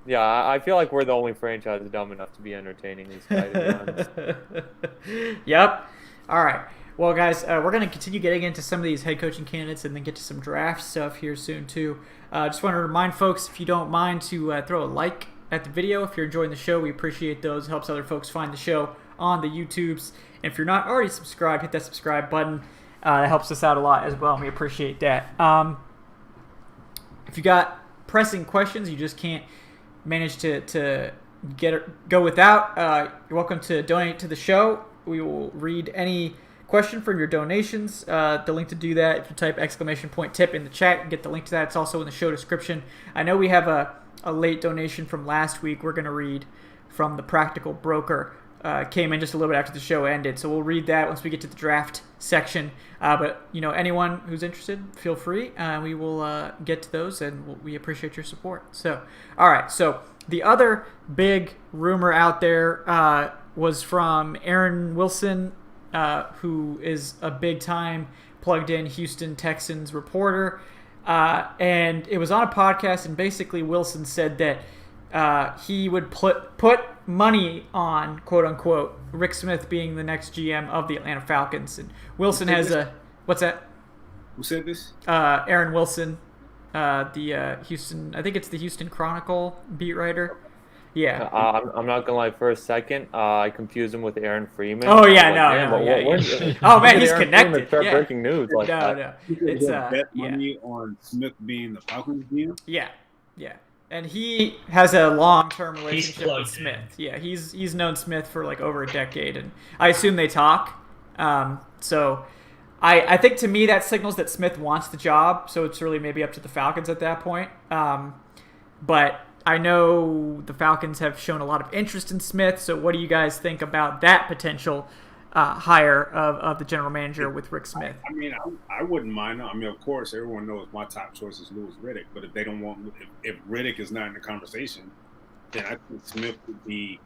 Yeah, I feel like we're the only franchise dumb enough to be entertaining these guys. To be honest. Yep. All right. Well, guys, we're going to continue getting into some of these head coaching candidates and then get to some draft stuff here soon, too. Just want to remind folks, if you don't mind, to throw a like at the video. If you're enjoying the show, we appreciate those. It helps other folks find the show on the YouTubes. And if you're not already subscribed, hit that subscribe button. That helps us out a lot as well, and we appreciate that. If you got pressing questions, you just can't manage to go without, you're welcome to donate to the show. We will read any question from your donations. The link to do that, if you type !tip in the chat, you get the link to that. It's also in the show description. I know we have a late donation from last week. We're going to read from the Practical Broker. Came in just a little bit after the show ended, so we'll read that once we get to the draft section. But anyone who's interested, feel free. We will get to those, and we appreciate your support. So, all right. So the other big rumor out there was from Aaron Wilson, who is a big-time plugged-in Houston Texans reporter, and it was on a podcast. And basically, Wilson said that he would put money on, quote-unquote, Rick Smith being the next GM of the Atlanta Falcons. And Wilson has a... What's that? Who said this? Aaron Wilson, the Houston... I think it's the Houston Chronicle beat writer. Yeah. I'm not going to lie, for a second, I confused him with Aaron Freeman. Oh, yeah, Oh, man, he's Aaron connected. Freeman start Yeah. breaking news like that. No. It's It's, bet money on Smith being the Falcons GM. Yeah. And he has a long-term relationship with plugged Smith. Yeah, he's known Smith for like over a decade, and I assume they talk. So I think to me that signals that Smith wants the job, so it's really maybe up to the Falcons at that point. But I know the Falcons have shown a lot of interest in Smith, so what do you guys think about that potential hire of the general manager with Rick Smith? I mean, I wouldn't mind. I mean, of course, everyone knows my top choice is Louis Riddick. But if they don't want, if Riddick is not in the conversation, then I think Smith would be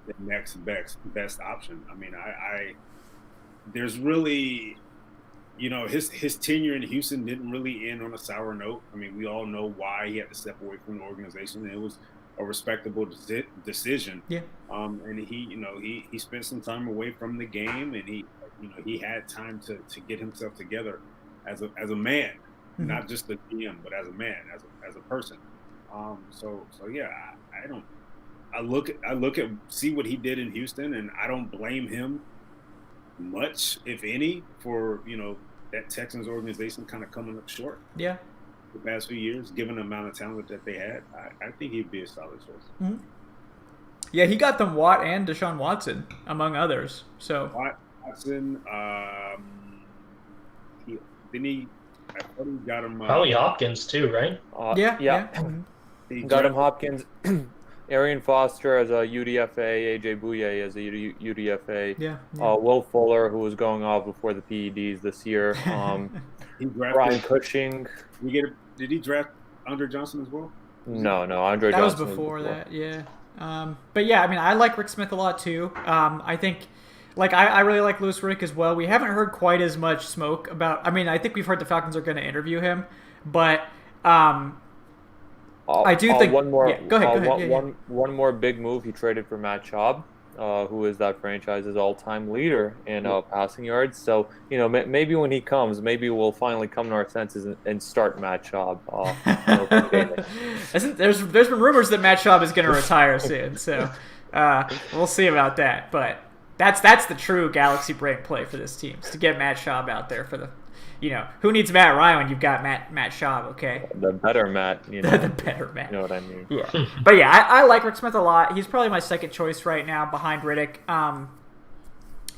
the next best option. I mean, there's really, his tenure in Houston didn't really end on a sour note. I mean, we all know why he had to step away from the organization. It was a respectable decision. Yeah. And he spent some time away from the game, and he had time to get himself together as a man, Mm-hmm. not just a GM, but as a man, as a person. So yeah, I look at see what he did in Houston, and I don't blame him much, if any, for that Texans organization kind of coming up short. Yeah. The past few years, given the amount of talent that they had, I think he'd be a solid choice. Mm-hmm. Yeah, he got them Watt and Deshaun Watson, among others. So Watson, I thought he got him. Probably Hopkins too, right? Yeah. He Got him drafted- Hopkins, Arian Foster as a UDFA, AJ Bouye as a UDFA, Yeah. Will Fuller, who was going off before the PEDs this year, He drafted. Brian Cushing. Did he draft Andre Johnson as well? No, Andre That was Johnson before that, yeah. But yeah, I mean, I like Rick Smith a lot too. I think, I really like Louis Riddick as well. We haven't heard quite as much smoke about. I mean, I think we've heard the Falcons are going to interview him, but I do think. One more. Yeah, go ahead. Yeah. One more big move. He traded for Matt Schaub, who is that franchise's all-time leader in passing yards. So maybe when he comes, maybe we'll finally come to our senses and start Matt Schaub. There's been rumors that Matt Schaub is going to retire soon, so we'll see about that. But that's the true Galaxy break play for this team, is to get Matt Schaub out there for the. Who needs Matt Ryan when you've got Matt Schaub, okay? The better Matt, The better Matt. You know what I mean? Yeah. But yeah, I like Rick Smith a lot. He's probably my second choice right now behind Riddick.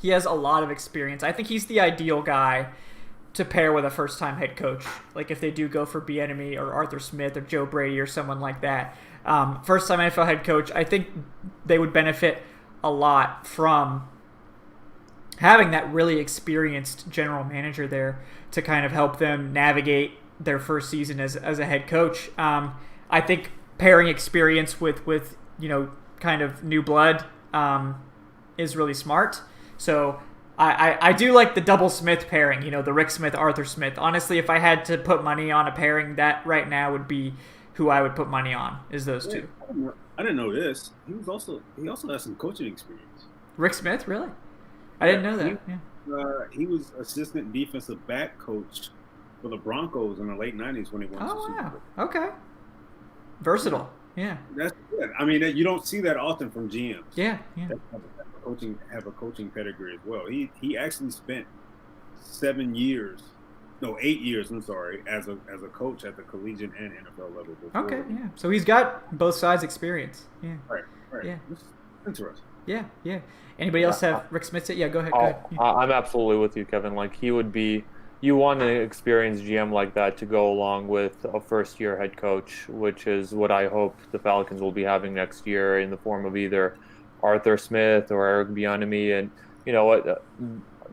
He has a lot of experience. I think he's the ideal guy to pair with a first-time head coach. Like if they do go for Bieniemy or Arthur Smith or Joe Brady or someone like that. First-time NFL head coach, I think they would benefit a lot from having that really experienced general manager there to kind of help them navigate their first season as a head coach. I think pairing experience with kind of new blood is really smart. So I do like the double Smith pairing, the Rick Smith, Arthur Smith. Honestly, if I had to put money on a pairing, that right now would be who I would put money on, is those two. I didn't know this. He also has some coaching experience. Rick Smith, really? I didn't know that. He was assistant defensive back coach for the Broncos in the late 90s when he won the Super Bowl. Okay. Versatile. Yeah. That's good. I mean, you don't see that often from GMs. Yeah. Have a coaching pedigree as well. He actually spent 8 years, I'm sorry, as a coach at the collegiate and NFL level before. Okay, yeah. So he's got both sides experience. Yeah. Right. Yeah. Interesting. Yeah. Anybody else have Rick Smith? Yeah, go ahead. Yeah. I'm absolutely with you, Kevin. Like, he would be, you want an experienced GM like that to go along with a first-year head coach, which is what I hope the Falcons will be having next year in the form of either Arthur Smith or Eric Bieniemy. And you know what,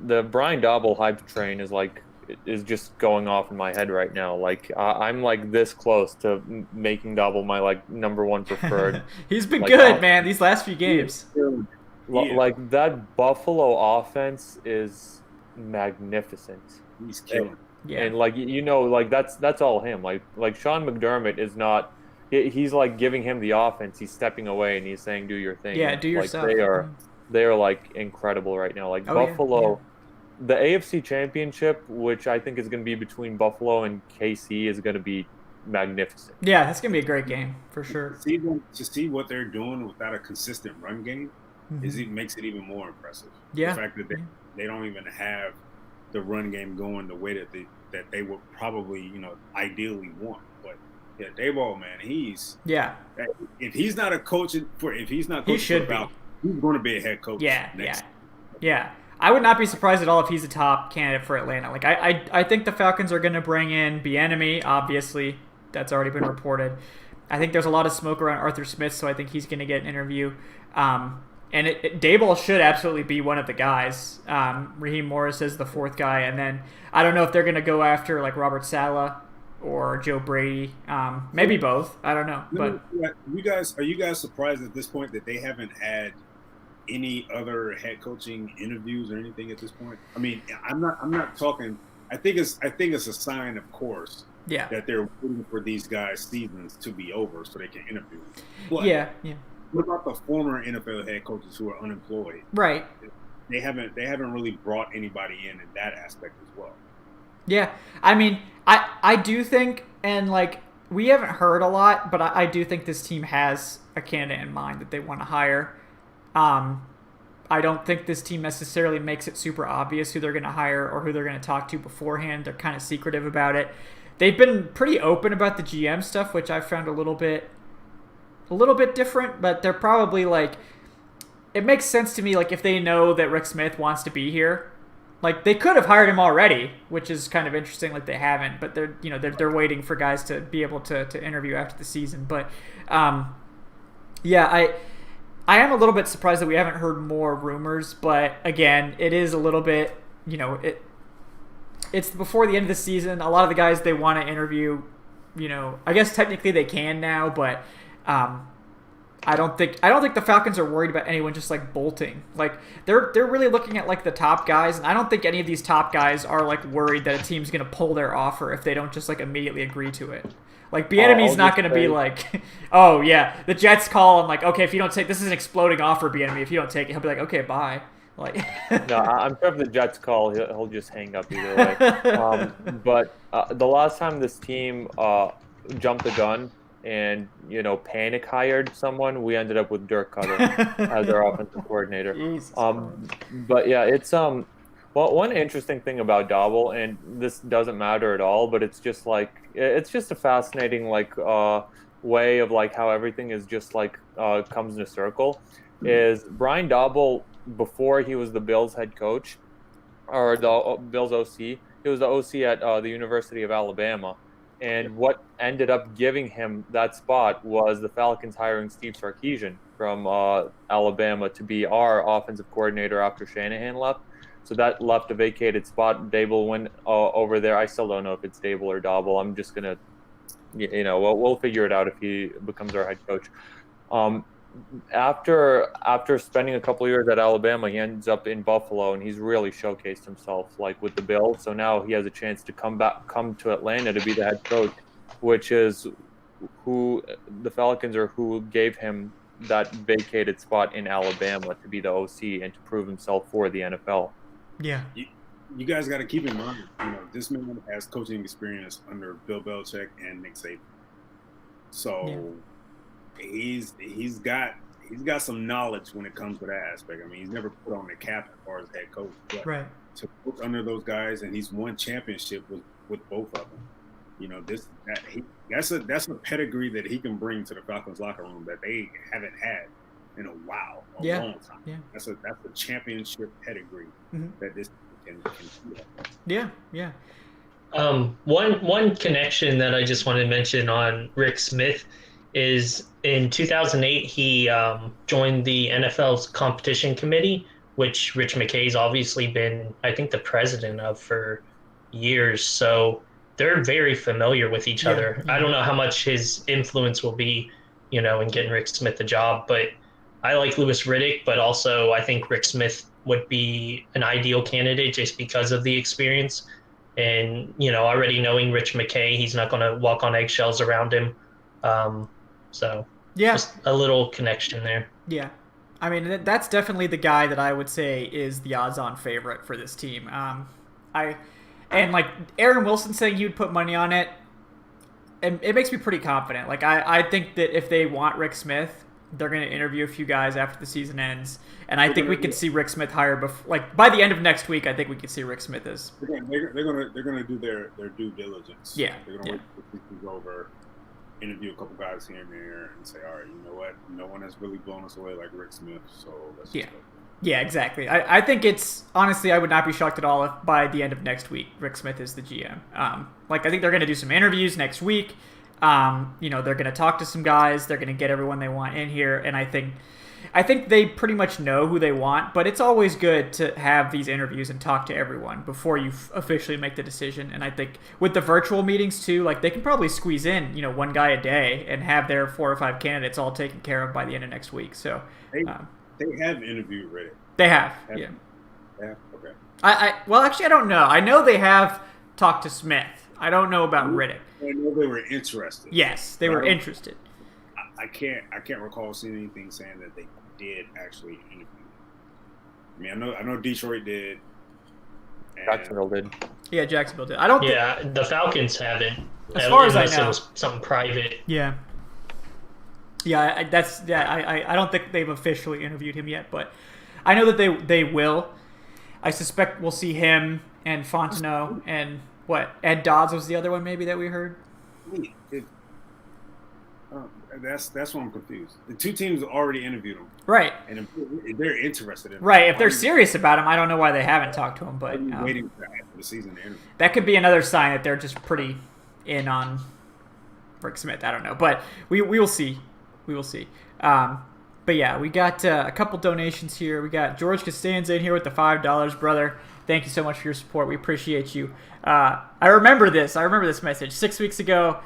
the Brian Daboll hype train is just going off in my head right now. Like, I'm like this close to making Daboll my number one preferred. He's been good, man, these last few games. Like, that Buffalo offense is magnificent. He's killing. Yeah. And that's all him. Like Sean McDermott is not. He's like giving him the offense. He's stepping away and he's saying, "Do your thing." Yeah, do yourself. They are like incredible right now. Like, Buffalo, the AFC Championship, which I think is going to be between Buffalo and KC, is going to be magnificent. Yeah, that's going to be a great game for sure. To see what they're doing without a consistent run game makes it even more impressive. Yeah. The fact that they don't even have the run game going the way that they would probably, ideally want. But yeah, Daboll, man, if he's not a coach he's going to be a head coach. Yeah. I would not be surprised at all if he's a top candidate for Atlanta. Like, I think the Falcons are going to bring in Bieniemy, obviously. That's already been reported. I think there's a lot of smoke around Arthur Smith, so I think he's going to get an interview. And Daboll should absolutely be one of the guys. Raheem Morris is the fourth guy. And then I don't know if they're going to go after like Robert Saleh or Joe Brady. Maybe both. I don't know. But are you guys surprised at this point that they haven't had any other head coaching interviews or anything at this point? I mean, I'm not talking. I think it's a sign, of course, that they're waiting for these guys' seasons to be over so they can interview. But yeah. What about the former NFL head coaches who are unemployed? Right. They haven't really brought anybody in that aspect as well. Yeah. I mean, I do think, and like, we haven't heard a lot, but I do think this team has a candidate in mind that they want to hire. I don't think this team necessarily makes it super obvious who they're going to hire or who they're going to talk to beforehand. They're kind of secretive about it. They've been pretty open about the GM stuff, which I found a little bit different, but they're probably like, it makes sense to me, like, if they know that Rick Smith wants to be here, like, they could have hired him already, which is kind of interesting, like they haven't, but they're waiting for guys to be able to interview after the season. But I am a little bit surprised that we haven't heard more rumors, but again, it is a little bit, it's before the end of the season. A lot of the guys they want to interview, I guess technically they can now, but I don't think the Falcons are worried about anyone just like bolting. Like, they're really looking at like the top guys, and I don't think any of these top guys are like worried that a team's gonna pull their offer if they don't just like immediately agree to it. Like, Bieniemy's not gonna be like, oh yeah, the Jets call him like, okay, if you don't take, this is an exploding offer, Bieniemy. If you don't take it, he'll be like, okay, bye. Like, no, I'm sure if the Jets call, he'll just hang up either way. But the last time this team jumped the gun and panic hired someone, we ended up with Dirk Cutter as our offensive coordinator. But yeah, it's well, one interesting thing about Daboll, and this doesn't matter at all, but it's just a fascinating way of like how everything is just like comes in a circle. Is Brian Daboll, before he was the Bills head coach or the Bills OC, he was the OC at the University of Alabama. And what ended up giving him that spot was the Falcons hiring Steve Sarkisian from Alabama to be our offensive coordinator after Shanahan left. So that left a vacated spot. Daboll went over there. I still don't know if it's Daboll or Daboll. I'm just going to, we'll figure it out if he becomes our head coach. after spending a couple of years at Alabama, he ends up in Buffalo, and he's really showcased himself like with the Bills. So now he has a chance to come to Atlanta to be the head coach, which is who the Falcons are, who gave him that vacated spot in Alabama to be the OC and to prove himself for the NFL. Yeah. You guys got to keep in mind, this man has coaching experience under Bill Belichick and Nick Saban. So he's got some knowledge when it comes to that aspect. I mean, he's never put on the cap as far as head coach. But Right. to coach under those guys, and he's won championship with both of them. That's a pedigree that he can bring to the Falcons locker room that they haven't had in a while, a long time. Yeah. That's a championship pedigree that this can Yeah. Yeah. One connection that I just wanted to mention on Rick Smith is in 2008 he joined the NFL's competition committee, which Rich McKay's obviously been, I think, the president of for years. So they're very familiar with each other. I don't know how much his influence will be, in getting Rick Smith the job, but I like Louis Riddick, but also I think Rick Smith would be an ideal candidate just because of the experience. And, already knowing Rich McKay, he's not going to walk on eggshells around him. So just a little connection there. Yeah. I mean, that's definitely the guy that I would say is the odds-on favorite for this team. And Aaron Wilson saying he would put money on it, and it makes me pretty confident. Like, I think that if they want Rick Smith, they're going to interview a few guys after the season ends, and I think we could see Rick Smith hired before, by the end of next week. I think we could see Rick Smith as they're gonna do their due diligence. Yeah, they're gonna wait for the season's over, interview a couple guys here and there, and say, all right, you know what? No one has really blown us away like Rick Smith, so let's just go. Yeah, exactly. I think it's, honestly, I would not be shocked at all if by the end of next week, Rick Smith is the GM. I think they're going to do some interviews next week. They're going to talk to some guys. They're going to get everyone they want in here. And I think they pretty much know who they want, but it's always good to have these interviews and talk to everyone before you officially make the decision. And I think with the virtual meetings too, they can probably squeeze in, one guy a day and have their 4 or 5 candidates all taken care of by the end of next week. So, they have interviewed Riddick. They have, yeah. Yeah, okay. Well, actually, I don't know. I know they have talked to Smith. I don't know about Riddick. I know they were interested. Yes, they were interested. I can't recall seeing anything saying that they did actually interview him. I know Detroit did. Jacksonville did. Yeah, Jacksonville did. I don't. The Falcons haven't. As far as I know, it was something private. Yeah. Yeah, I don't think they've officially interviewed him yet, but I know that they will. I suspect we'll see him and Fontenot and Ed Dodds was the other one maybe that we heard. That's why I'm confused. The two teams already interviewed him, right? And if they're interested in him, right. If they're serious about him, I don't know why they haven't talked to him, but waiting for after the season to interview. That could be another sign that they're just pretty in on Rick Smith. I don't know, but we will see. We will see. But yeah, we got a couple donations here. We got George Costanza in here with the $5, brother. Thank you so much for your support. We appreciate you. I remember this. I remember this message. 6 weeks ago,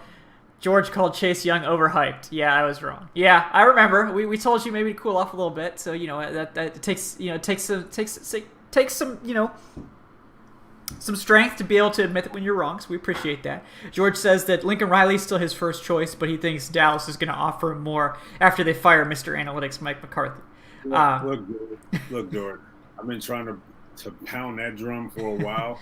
George called Chase Young overhyped. Yeah, I was wrong. Yeah, I remember. We told you maybe to cool off a little bit. So that takes some some strength to be able to admit that when you're wrong, so we appreciate that. George says that Lincoln Riley's still his first choice, but he thinks Dallas is going to offer him more after they fire Mr. Analytics Mike McCarthy. Look, George, I've been trying to pound that drum for a while.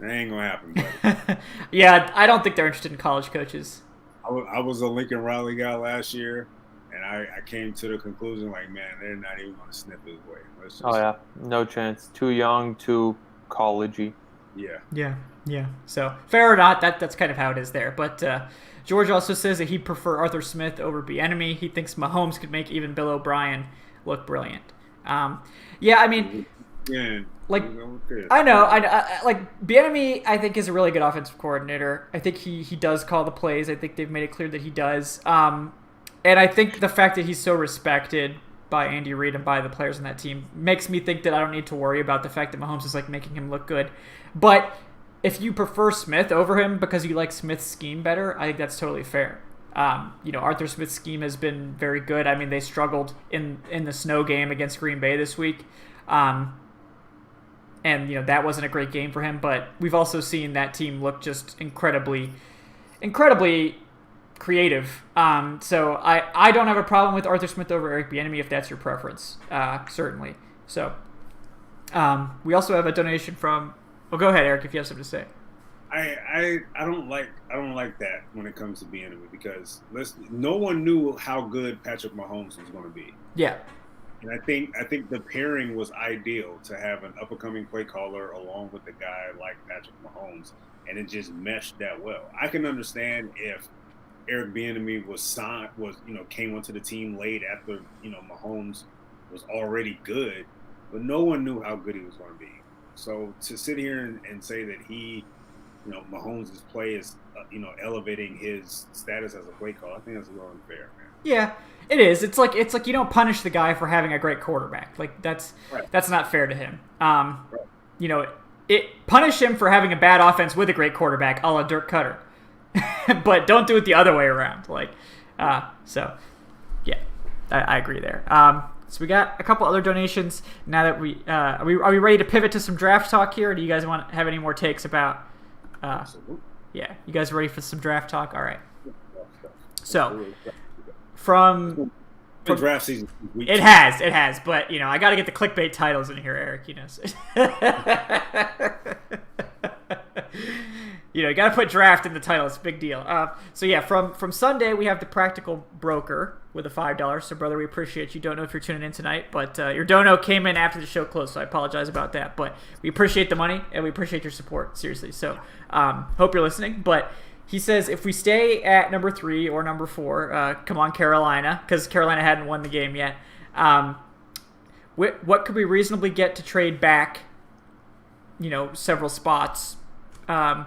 That ain't going to happen, buddy. Yeah, I don't think they're interested in college coaches. I was a Lincoln Riley guy last year, and I came to the conclusion, man, they're not even going to sniff his way. No chance. Too young, too collegey. Yeah. So fair or not, that's kind of how it is there. But George also says that he'd prefer Arthur Smith over Bieniemy. He thinks Mahomes could make even Bill O'Brien look brilliant. I mean, I know, Bieniemy, I think, is a really good offensive coordinator. I think he does call the plays. I think they've made it clear that he does. And I think the fact that he's so respected by Andy Reid and by the players on that team makes me think that I don't need to worry about the fact that Mahomes is making him look good. But if you prefer Smith over him because you like Smith's scheme better, I think that's totally fair. Arthur Smith's scheme has been very good. I mean, they struggled in the snow game against Green Bay this week. And that wasn't a great game for him, but we've also seen that team look just incredibly creative. So I don't have a problem with Arthur Smith over Eric Bieniemy if that's your preference, certainly. So we also have a donation from. Well, go ahead, Eric, if you have something to say. I don't like that when it comes to Bieniemy because no one knew how good Patrick Mahomes was going to be. Yeah. And I think the pairing was ideal to have an up-and-coming play caller along with a guy like Patrick Mahomes, and it just meshed that well. I can understand if Eric Bieniemy came onto the team late after Mahomes was already good, but no one knew how good he was going to be. So to sit here and say that Mahomes' play is elevating his status as a play caller, I think that's a little unfair, man. Yeah, it is. It's like you don't punish the guy for having a great quarterback. Like that's not fair to him. Punish him for having a bad offense with a great quarterback, a la Dirk Cutter, but don't do it the other way around. I agree there. So we got a couple other donations. Now that are we ready to pivot to some draft talk here? Or do you guys have any more takes about? Yeah, you guys ready for some draft talk? All right. So from draft season, it has, but I got to get the clickbait titles in here, Eric. You got to put draft in the title. It's a big deal. From Sunday we have the Practical Broker with a $5. So brother, we appreciate you. Don't know if you're tuning in tonight, but your dono came in after the show closed, so I apologize about that. But we appreciate the money and we appreciate your support, seriously. So hope you're listening. But he says if we stay at number 3 or number 4, come on Carolina, because Carolina hadn't won the game yet. What could we reasonably get to trade back? Several spots. A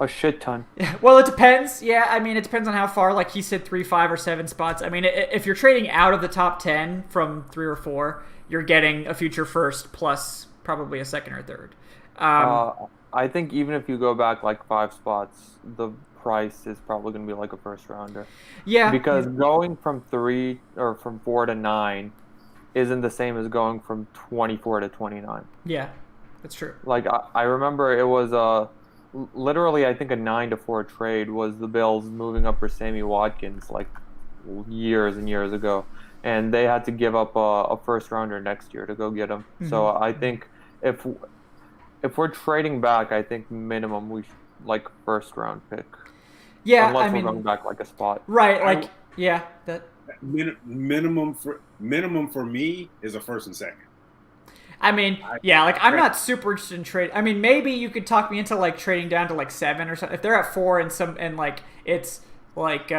shit ton. Well, it depends. Yeah, I mean, it depends on how far. Like he said, 3, 5, or 7 spots. I mean, if you're trading out of the top 10 from 3 or 4, you're getting a future first plus probably a second or third. I think even if you go back like 5 spots, the price is probably going to be like a first rounder. Yeah. Because going from 3 or from 4 to 9 isn't the same as going from 24 to 29. Yeah, that's true. Like I remember it was literally, I think a 9 to 4 trade was the Bills moving up for Sammy Watkins like years and years ago, and they had to give up a first rounder next year to go get him. Mm-hmm. So I think if we're trading back, I think minimum we should, like first round pick. Yeah, unless we're going back like a spot. Right, that minimum for me is a first and second. I mean, I'm not super interested in trade. I mean, maybe you could talk me into like trading down to like 7 or something. If they're at 4 and like it's like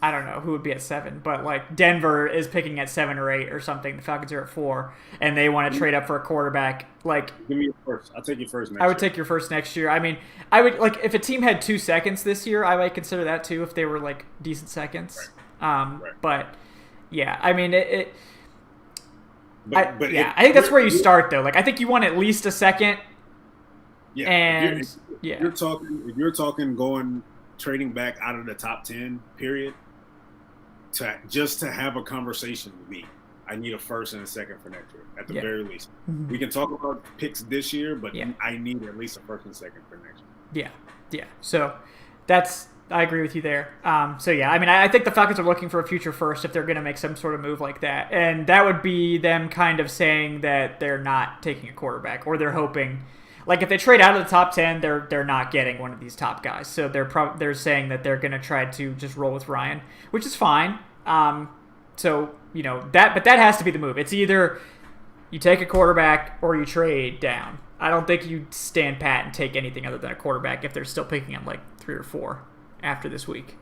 I don't know who would be at 7, but like Denver is picking at 7 or 8 or something. The Falcons are at 4, and they want to trade up for a quarterback. Like, give me your first. I'll take your first next year. I would take your first next year. I mean, I would like if a team had 2 seconds this year, I might consider that too if they were like decent seconds. Right. But yeah, I mean I think that's where you start though. Like I think you want at least a second. Yeah. And if you're talking going trading back out of the top 10 period just to have a conversation with me, I need a first and a second for next year at the very least. Mm-hmm. We can talk about picks this year, but I need at least a first and second for next year. Yeah. So I agree with you there. I mean, I think the Falcons are looking for a future first if they're going to make some sort of move like that. And that would be them kind of saying that they're not taking a quarterback, or they're hoping. Like, if they trade out of the top 10, they're not getting one of these top guys. So they're saying that they're going to try to just roll with Ryan, which is fine. But that has to be the move. It's either you take a quarterback or you trade down. I don't think you stand pat and take anything other than a quarterback if they're still picking at like 3 or 4 after this week.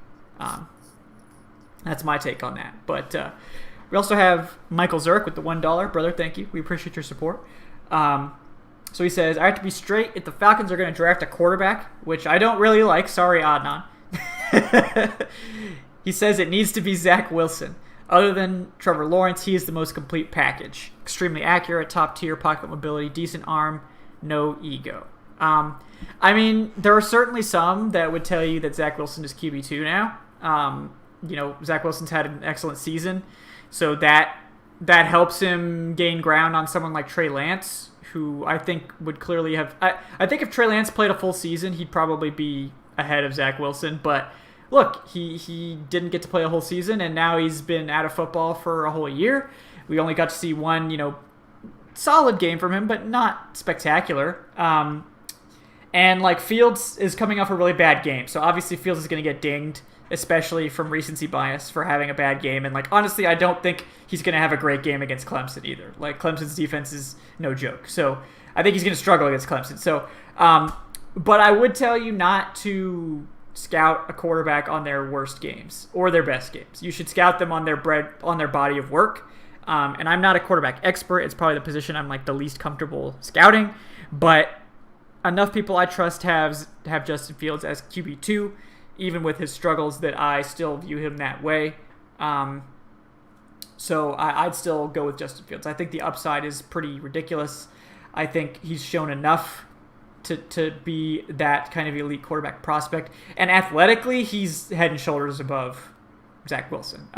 That's my take on that. But we also have Michael Zirk with the $1. Brother, thank you. We appreciate your support. So he says, I have to be straight. If the Falcons are going to draft a quarterback, which I don't really like, sorry, Adnan. He says it needs to be Zach Wilson. Other than Trevor Lawrence, he is the most complete package. Extremely accurate, top tier, pocket mobility, decent arm, no ego. I mean, there are certainly some that would tell you that Zach Wilson is QB2 now. Zach Wilson's had an excellent season, so that helps him gain ground on someone like Trey Lance, who I think would clearly have. I think if Trey Lance played a full season, he'd probably be ahead of Zach Wilson. But look, he didn't get to play a whole season, and now he's been out of football for a whole year. We only got to see one, solid game from him, but not spectacular. And like Fields is coming off a really bad game, so obviously Fields is going to get dinged, especially from recency bias for having a bad game. And like honestly, I don't think he's going to have a great game against Clemson either. Like Clemson's defense is no joke, so I think he's going to struggle against Clemson. So, but I would tell you not to scout a quarterback on their worst games or their best games. You should scout them on their body of work. And I'm not a quarterback expert. It's probably the position I'm like the least comfortable scouting, but enough people I trust have Justin Fields as QB2, even with his struggles, that I still view him that way. So I'd still go with Justin Fields. I think the upside is pretty ridiculous. I think he's shown enough to be that kind of elite quarterback prospect. And athletically, he's head and shoulders above Zach Wilson.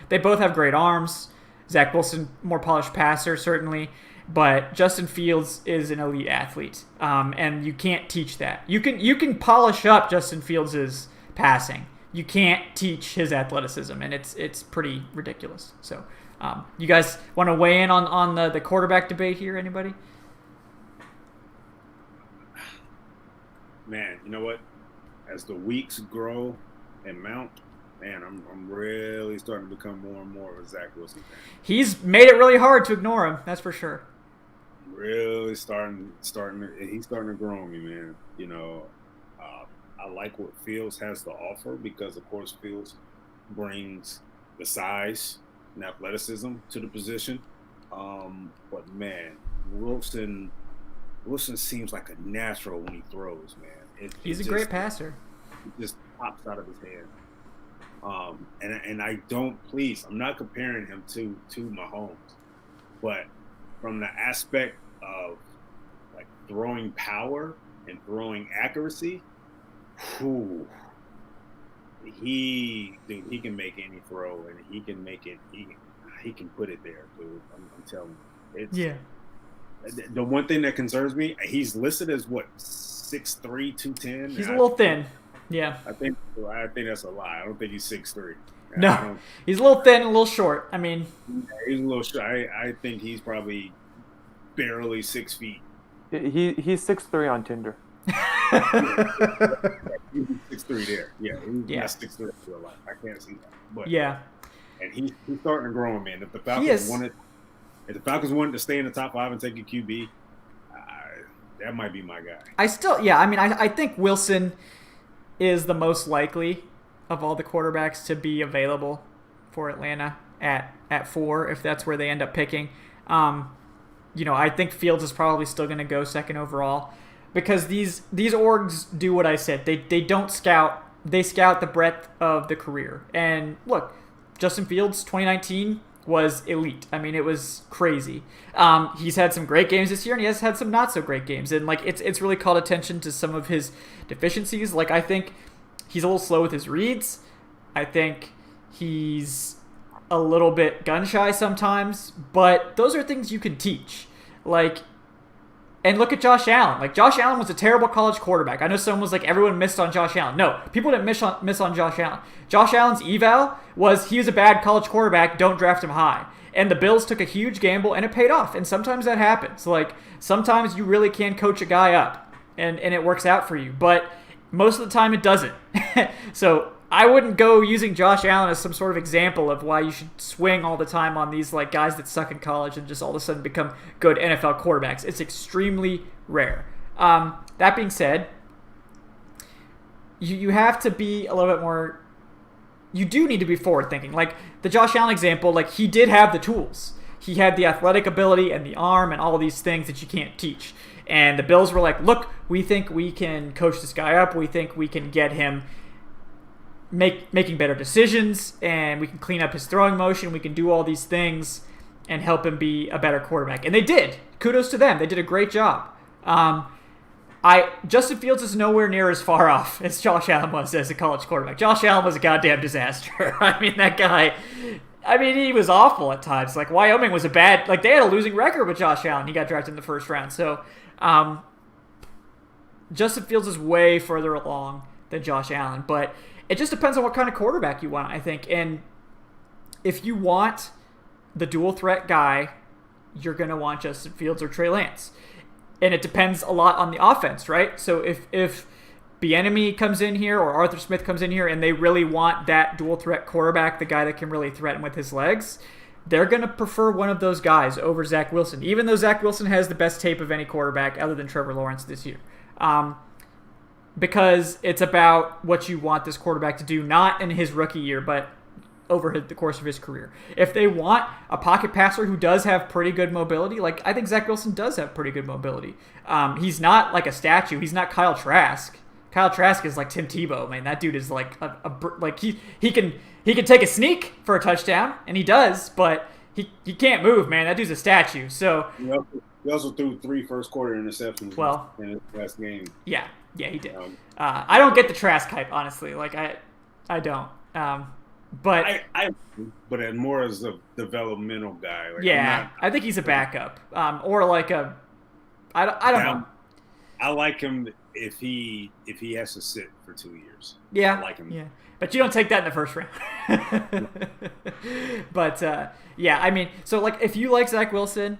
They both have great arms. Zach Wilson, more polished passer, certainly. But Justin Fields is an elite athlete, and you can't teach that. You can polish up Justin Fields' passing. You can't teach his athleticism, and it's pretty ridiculous. So, you guys want to weigh in on the quarterback debate here? Anybody? Man, you know what? As the weeks grow and mount, man, I'm really starting to become more and more of a Zach Wilson fan. He's made it really hard to ignore him. That's for sure. Really he's starting to grow on me, man. I like what Fields has to offer because, of course, Fields brings the size and athleticism to the position. But man, Wilson seems like a natural when he throws, man. He's a great passer. It just pops out of his hand. And I'm not comparing him to Mahomes, but from the aspect of like throwing power and throwing accuracy, he can make any throw, and he can make it. He can put it there, dude. I'm telling you. The one thing that concerns me, he's listed as what, 6'3", 210. He's a little thin. Yeah. I think that's a lie. I don't think he's 6'3". No, he's a little thin and a little short. I mean, he's a little short. I think he's probably barely 6 feet. He's 6'3" on Tinder. He's 6'3" there. Yeah, he's not 6'3" in real life. I can't see that. But yeah, and he's starting to grow, man. If the Falcons wanted to stay in the top 5 and take a QB, that might be my guy. I think Wilson is the most likely of all the quarterbacks to be available for Atlanta at 4, if that's where they end up picking. I think Fields is probably still going to go second overall because these orgs do what I said. They don't scout. They scout the breadth of the career. And look, Justin Fields, 2019 was elite. I mean, it was crazy. He's had some great games this year, and he has had some not so great games. And like, it's really called attention to some of his deficiencies. Like, I think he's a little slow with his reads. I think he's a little bit gun shy sometimes, but those are things you can teach. Like, and look at Josh Allen. Like, Josh Allen was a terrible college quarterback. I know someone was like, everyone missed on Josh Allen. No, people didn't miss on Josh Allen. Josh Allen's eval was he was a bad college quarterback, don't draft him high. And the Bills took a huge gamble, and it paid off. And sometimes that happens. Like, sometimes you really can coach a guy up, and it works out for you. But most of the time it doesn't. So I wouldn't go using Josh Allen as some sort of example of why you should swing all the time on these like guys that suck in college and just all of a sudden become good NFL quarterbacks. It's extremely rare. That being said, you have to be a little bit more. You do need to be forward thinking. Like the Josh Allen example, like he did have the tools. He had the athletic ability and the arm and all these things that you can't teach. And the Bills were like, look, we think we can coach this guy up. We think we can get him making better decisions, and we can clean up his throwing motion. We can do all these things and help him be a better quarterback. And they did. Kudos to them. They did a great job. I Justin Fields is nowhere near as far off as Josh Allen was as a college quarterback. Josh Allen was a goddamn disaster. I mean, that guy. I mean, he was awful at times. Like, Wyoming was a bad. Like, they had a losing record with Josh Allen. He got drafted in the first round. So, Justin Fields is way further along than Josh Allen. But it just depends on what kind of quarterback you want, I think. And if you want the dual threat guy, you're going to want Justin Fields or Trey Lance. And it depends a lot on the offense, right? So if Bieniemy comes in here or Arthur Smith comes in here and they really want that dual threat quarterback, the guy that can really threaten with his legs, they're going to prefer one of those guys over Zach Wilson, even though Zach Wilson has the best tape of any quarterback other than Trevor Lawrence this year. Because it's about what you want this quarterback to do, not in his rookie year, but over the course of his career. If they want a pocket passer who does have pretty good mobility, like I think Zach Wilson does have pretty good mobility. He's not like a statue. He's not Kyle Trask. Kyle Trask is like Tim Tebow, man. That dude is like like he can take a sneak for a touchdown, and he does, but he can't move, man. That dude's a statue. So he also threw 3 first-quarter interceptions in his last game. Yeah, he did. I don't get the Trask hype, honestly. Like I don't. But but more as a developmental guy. Like, yeah, I think he's a backup, or like a. I don't know. I like him if he has to sit for 2 years. Yeah, I like him. Yeah, but you don't take that in the first round. But yeah, I mean, so like if you like Zach Wilson,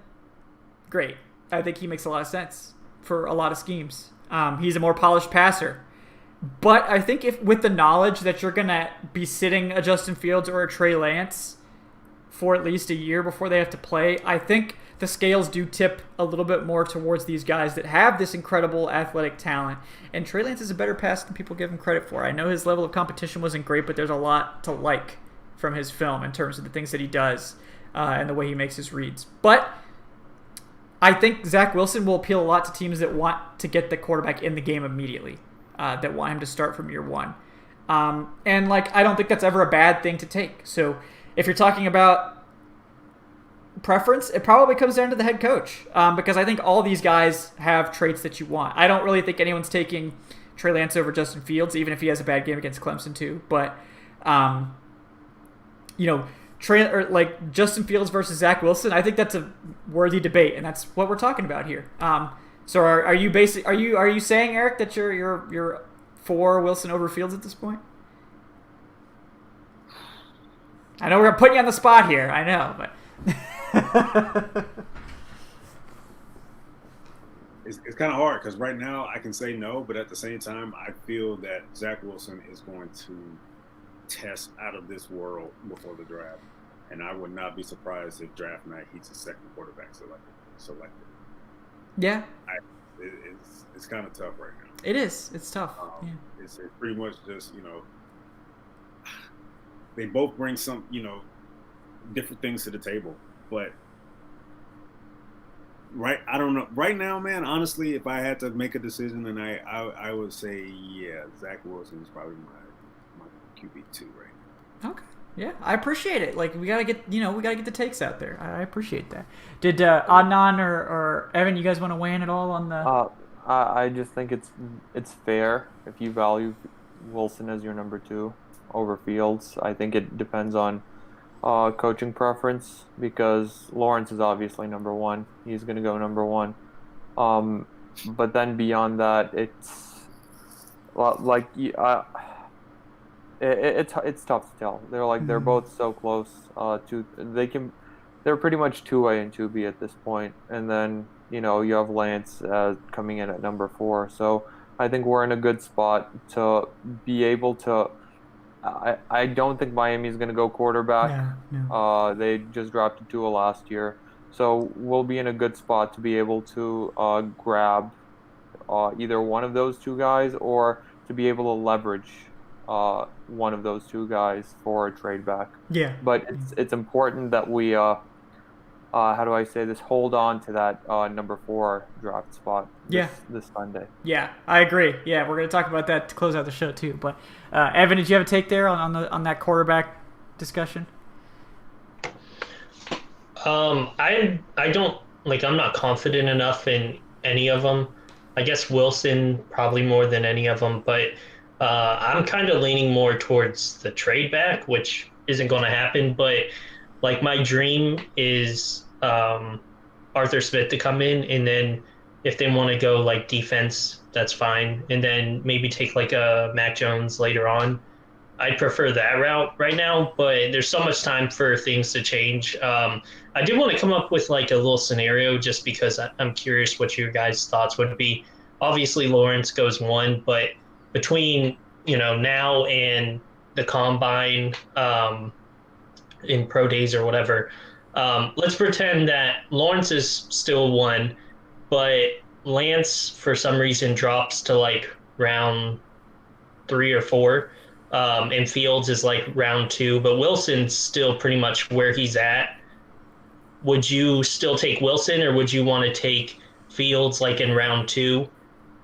great. I think he makes a lot of sense for a lot of schemes. He's a more polished passer. But I think if with the knowledge that you're going to be sitting a Justin Fields or a Trey Lance for at least a year before they have to play, I think the scales do tip a little bit more towards these guys that have this incredible athletic talent. And Trey Lance is a better passer than people give him credit for. I know his level of competition wasn't great, but there's a lot to like from his film in terms of the things that he does and the way he makes his reads. But I think Zach Wilson will appeal a lot to teams that want to get the quarterback in the game immediately. That want him to start from year one. And like I don't think that's ever a bad thing to take. So if you're talking about preference, it probably comes down to the head coach because I think all these guys have traits that you want. I don't really think anyone's taking Trey Lance over Justin Fields, even if he has a bad game against Clemson too. But like Justin Fields versus Zach Wilson, I think that's a worthy debate, and that's what we're talking about here. So are you saying, Eric, that you're for Wilson over Fields at this point? I know we're putting you on the spot here. I know, but it's kind of hard because right now I can say no, but at the same time I feel that Zach Wilson is going to test out of this world before the draft, and I would not be surprised if draft night he's the second quarterback selected. Yeah, it's kind of tough right now. It is. It's tough. Yeah. It's pretty much just they both bring some different things to the table, but I don't know. Right now, man, honestly, if I had to make a decision, then I would say Zach Wilson is probably my QB2 right now. Okay. Yeah, I appreciate it. Like we gotta get the takes out there. I appreciate that. Did Adnan or Evan, you guys want to weigh in at all on the? I just think it's fair if you value Wilson as your number 2 over Fields. I think it depends on coaching preference because Lawrence is obviously number 1. He's going to go number 1. But then beyond that, it's like it's tough to tell. They're both so close they're pretty much 2A and 2B at this point. And then, you have Lance coming in at number 4. So I think we're in a good spot to be able to I don't think Miami's going to go quarterback. Yeah, no. They just drafted Tua last year. So we'll be in a good spot to be able to grab either one of those 2 guys or to be able to leverage one of those 2 guys for a trade back. Yeah. But it's important that we how do I say this? Hold on to that number 4 draft spot this Sunday. Yeah, I agree. Yeah, we're going to talk about that to close out the show too. But Evan, did you have a take there on that quarterback discussion? I don't I'm not confident enough in any of them. I guess Wilson probably more than any of them, but I'm kind of leaning more towards the trade back, which isn't going to happen. But like my dream is Arthur Smith to come in, and then if they want to go like defense, that's fine, and then maybe take like a Mac Jones later on. I prefer that route right now, but there's so much time for things to change. I did want to come up with like a little scenario just because I'm curious what your guys' thoughts would be. Obviously, Lawrence goes one, but between now and the combine in pro days or whatever, let's pretend that Lawrence is still one, but Lance for some reason drops to like round 3 or 4. And Fields is like round 2, but Wilson's still pretty much where he's at. Would you still take Wilson, or would you want to take Fields like in round 2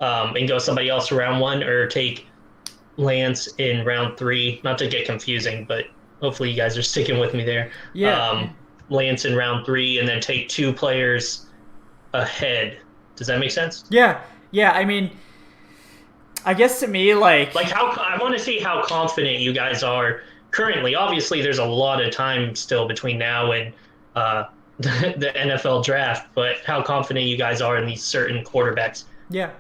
and go somebody else round 1, or take Lance in round 3? Not to get confusing, but hopefully you guys are sticking with me there. Yeah. Lance in round 3, and then take 2 players ahead. Does that make sense? Yeah. I mean, I guess to me, like how I want to see how confident you guys are currently. Obviously, there's a lot of time still between now and the NFL draft, but how confident you guys are in these certain quarterbacks. Yeah.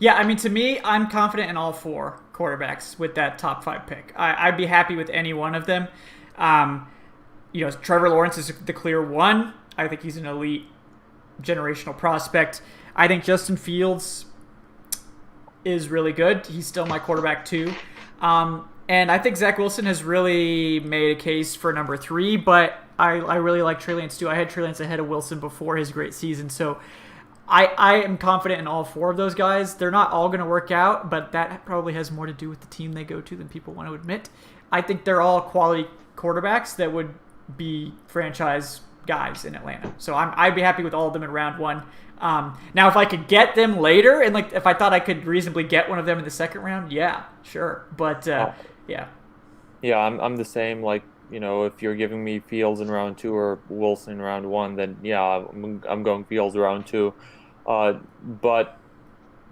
I mean, to me, I'm confident in all 4 quarterbacks with that top 5 pick. I'd be happy with any one of them. Trevor Lawrence is the clear one. I think he's an elite generational prospect. I think Justin Fields is really good. He's still my quarterback 2. And I think Zach Wilson has really made a case for number 3, but I really like Trey Lance too. I had Trey Lance ahead of Wilson before his great season, so I am confident in all 4 of those guys. They're not all going to work out, but that probably has more to do with the team they go to than people want to admit. I think they're all quality quarterbacks that would be franchise guys in Atlanta. So I'd be happy with all of them in round 1. Now, if I could get them later, and like if I thought I could reasonably get one of them in the second round, yeah, sure. But yeah, I'm the same. Like, if you're giving me Fields in round 2 or Wilson in round 1, then yeah, I'm going Fields round 2. But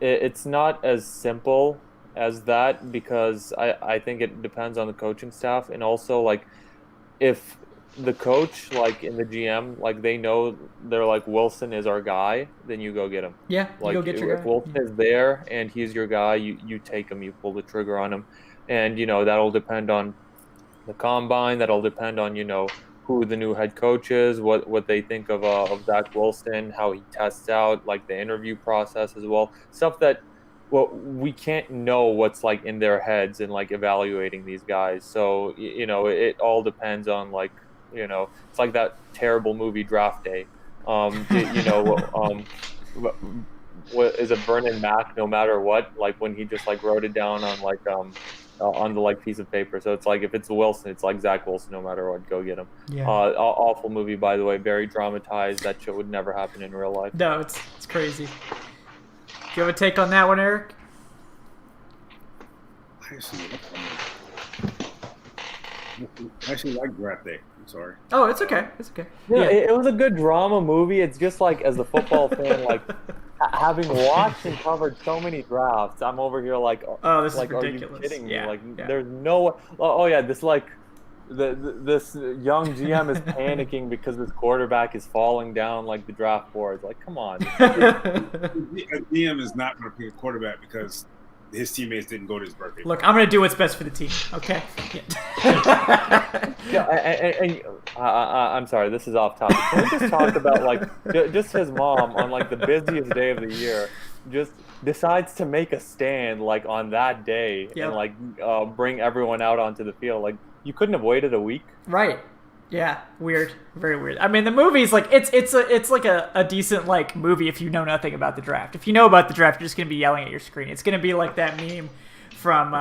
it's not as simple as that, because I think it depends on the coaching staff, and also like if the coach, like in the GM, like they know, they're like, Wilson is our guy, then you go get him. Yeah, like, you go get your guy. If Wilson is there and he's your guy, you take him, you pull the trigger on him. And, that'll depend on the combine. That'll depend on, who the new head coach is, what they think of Zach Wilson, how he tests out, like the interview process as well. Stuff that, we can't know what's like in their heads and like evaluating these guys. So, it all depends on like, it's like that terrible movie Draft Day. What is it, Vernon Mack, No Matter What, like when he just like wrote it down on like on the like piece of paper. So it's like, if it's Wilson, it's like Zach Wilson, no matter what, go get him. Yeah. Awful movie, by the way, very dramatized. That shit would never happen in real life. No, it's crazy. Do you have a take on that one, Eric? I actually like Draft Day. I'm sorry. Oh, it's okay. Yeah, it was a good drama movie. It's just like, as a football fan, like having watched and covered so many drafts, I'm over here like, oh, this like, is ridiculous. Are you kidding me? Yeah, like, there's no. Oh yeah, this like. This young GM is panicking because this quarterback is falling down like the draft boards. Like, come on. A GM is not going to pick a quarterback because his teammates didn't go to his birthday. Look, I'm going to do what's best for the team. Okay. I'm sorry, this is off topic. Can we just talk about like just his mom on like the busiest day of the year just decides to make a stand like on that day and like bring everyone out onto the field. Like, you couldn't have waited a week. Right. Yeah. Weird. Very weird. I mean, the movie's like, it's like a decent like movie if you know nothing about the draft. If you know about the draft, you're just going to be yelling at your screen. It's going to be like that meme from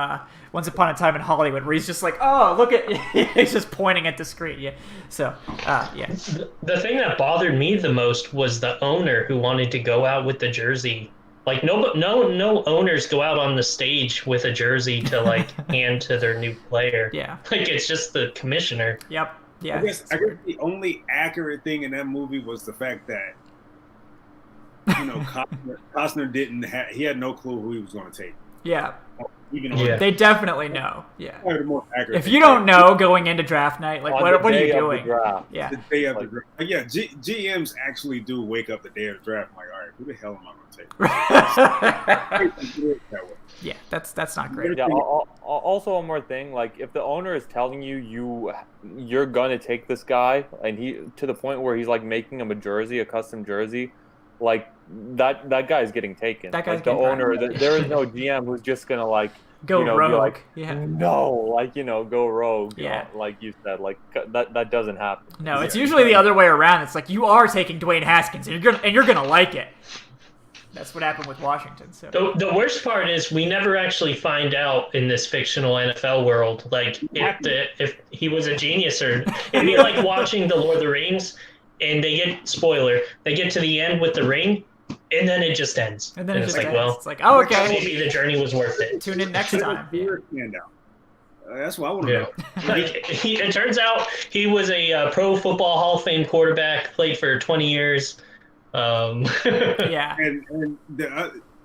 Once Upon a Time in Hollywood where he's just like, oh, look at, he's just pointing at the screen. Yeah. So, yeah. The thing that bothered me the most was the owner who wanted to go out with the jersey. Like, no owners go out on the stage with a jersey to like hand to their new player. Yeah. Like, it's just the commissioner. Yep. Yeah. I guess the only accurate thing in that movie was the fact that Costner didn't have. He had no clue who he was going to take. Yeah. Even They definitely know. Yeah. more accurate If you don't know going into draft night, like what are you doing? Yeah. The day of the draft. Yeah, GMs actually do wake up the day of the draft. I'm like, all right, who the hell am I going to take? Yeah, that's not great. Yeah. Also, one more thing, like if the owner is telling you're gonna take this guy, and he to the point where he's like making him a custom jersey, like that guy is getting taken. That guy's like the owner. There is no GM who's just gonna like go rogue. Be like, yeah. No, like go rogue. Yeah. Like you said, like that doesn't happen. No, it's usually the other way around. It's like you are taking Dwayne Haskins, and you're gonna like it. That's what happened with Washington. So the worst part is we never actually find out in this fictional NFL world, like if he was a genius or it'd be like watching the Lord of the Rings, and they get to the end with the ring, and then it just ends. And then it's like, ends. well, it's like, oh, okay, maybe the journey was worth it. Tune in next time. That's what I want to know. Like it turns out he was a Pro Football Hall of Fame quarterback, played for 20 years. Yeah, and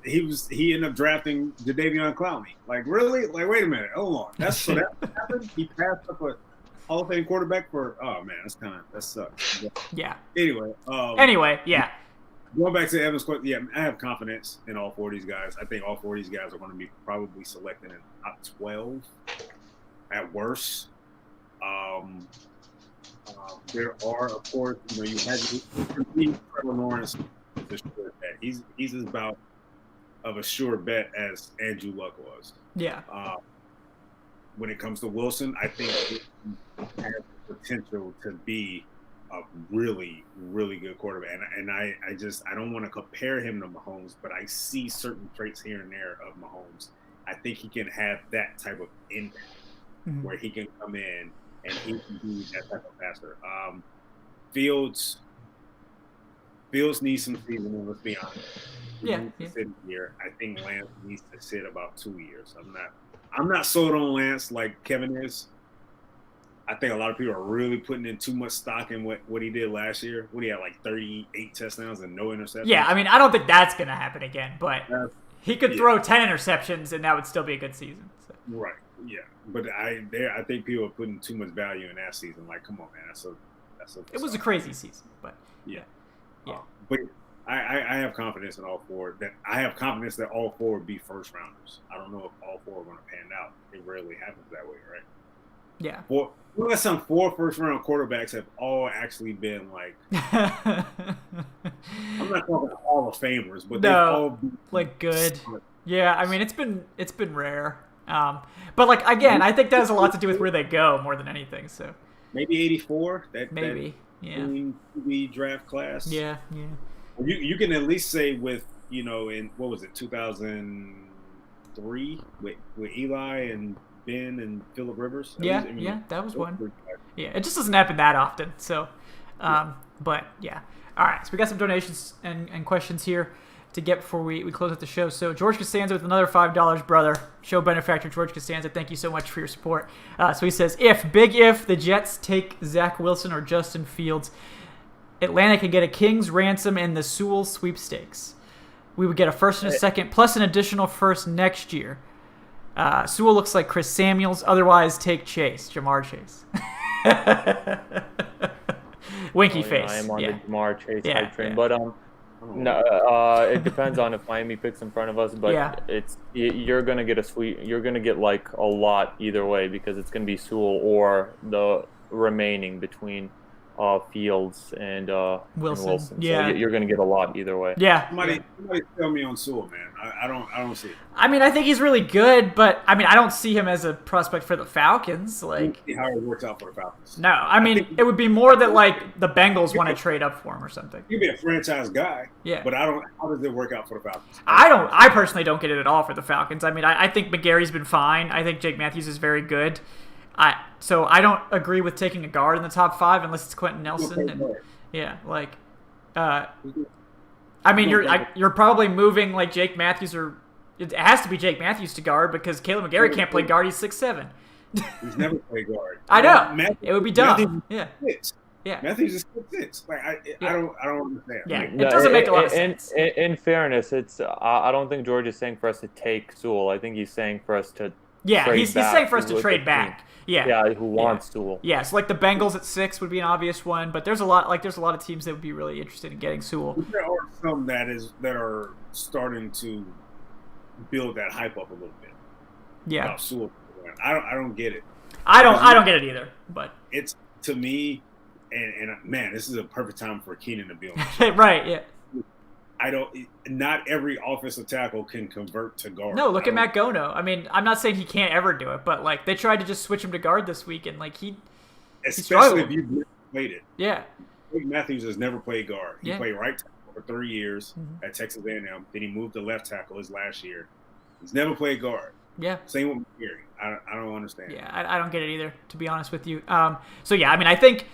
he ended up drafting Jadeveon Clowney. Like really? Like wait a minute, hold on. That happened. He passed up a Hall of Fame quarterback for. Oh man, that sucks. Yeah. Anyway. Yeah. Going back to Evan's question, yeah, I have confidence in all 4 of these guys. I think all 4 of these guys are going to be probably selected in top 12 at worst. There are, of course, you had Trevor Lawrence. He's as about of a sure bet as Andrew Luck was. Yeah. When it comes to Wilson, I think he has the potential to be a really, really good quarterback. And I don't want to compare him to Mahomes, but I see certain traits here and there of Mahomes. I think he can have that type of impact where he can come in and he can be that type of passer. Fields needs some seasoning, let's be honest. He needs to sit here. I think Lance needs to sit about 2 years. I'm not sold on Lance like Kevin is. I think a lot of people are really putting in too much stock in what he did last year. What he had like 38 touchdowns and no interceptions. Yeah, I mean, I don't think that's going to happen again, but he could throw 10 interceptions and that would still be a good season. So. Right. Yeah, but I think people are putting too much value in that season. Like, come on, man, it was a crazy season, but yeah. But I have confidence in all 4. I have confidence that all 4 would be first rounders. I don't know if all 4 are going to pan out. It rarely happens that way, right? Yeah. Some 4 first-round quarterbacks have all actually been like. I'm not talking Hall of Famers, but they've all been like good. Solid. Yeah, I mean it's been rare. But like again, I think that has a lot to do with where they go more than anything. So maybe 84. Maybe. Yeah. The draft class. Yeah. You can at least say with in what was it 2003 with Eli and Ben and Phillip Rivers. That was one. Yeah, it just doesn't happen that often. So, but yeah. All right, so we got some donations and questions here to get before we close out the show. So George Costanza with another $5, brother. Show benefactor George Costanza, thank you so much for your support. So he says, if the Jets take Zach Wilson or Justin Fields, Atlanta can get a king's ransom in the Sewell sweepstakes. We would get a first and a second, plus an additional first next year. Sewell looks like Chris Samuels. Otherwise, take Jamar Chase. Winky face. I am on the Jamar Chase type train, yeah. But no, it depends on if Miami picks in front of us. But you're gonna get a sweet. You're gonna get like a lot either way because it's gonna be Sewell or the remaining between Fields and Wilson. Yeah, so you're gonna get a lot either way. Yeah. Somebody tell me on Sewell, man. I don't see it. I mean, I think he's really good, but I mean, I don't see him as a prospect for the Falcons. Like, see how it works out for the Falcons. No, I mean, it would be more that like the Bengals want to trade up for him or something. You'd be a franchise guy. Yeah. But how does it work out for the Falcons? I personally don't get it at all for the Falcons. I mean, I think McGarry's been fine. I think Jake Matthews is very good. So I don't agree with taking a guard in the top 5 unless it's Quentin Nelson. I mean, you're probably moving like Jake Matthews, or it has to be Jake Matthews to guard because Caleb McGarry can't play guard. He's 6'7". He's never played guard. I know. It would be dumb. Yeah. Yeah. Matthews is 6'6". Like I don't understand. Yeah, Like, it doesn't make a lot of sense. In fairness, it's I don't think George is saying for us to take Sewell. I think he's saying for us to trade he's back saying for us to with trade the back. team. Yeah. Who wants Sewell. Yeah, so like the Bengals at 6 would be an obvious one, but there's a lot of teams that would be really interested in getting Sewell. There are some that are starting to build that hype up a little bit. Yeah. About Sewell. I don't get it. I don't get it either, but it's to me, and man, this is a perfect time for Keenan to be on the show. Right, yeah. Not every offensive tackle can convert to guard. No, look at Matt Gono. I mean, I'm not saying he can't ever do it, but like they tried to just switch him to guard this week, and like especially if you've never played it. Yeah. Matthews has never played guard. He Yeah. played right tackle for 3 years at Texas A&M. Then he moved to left tackle his last year. He's never played guard. Yeah. Same with McGarry. I don't understand. Yeah, I don't get it either, to be honest with you. So yeah, I mean, I think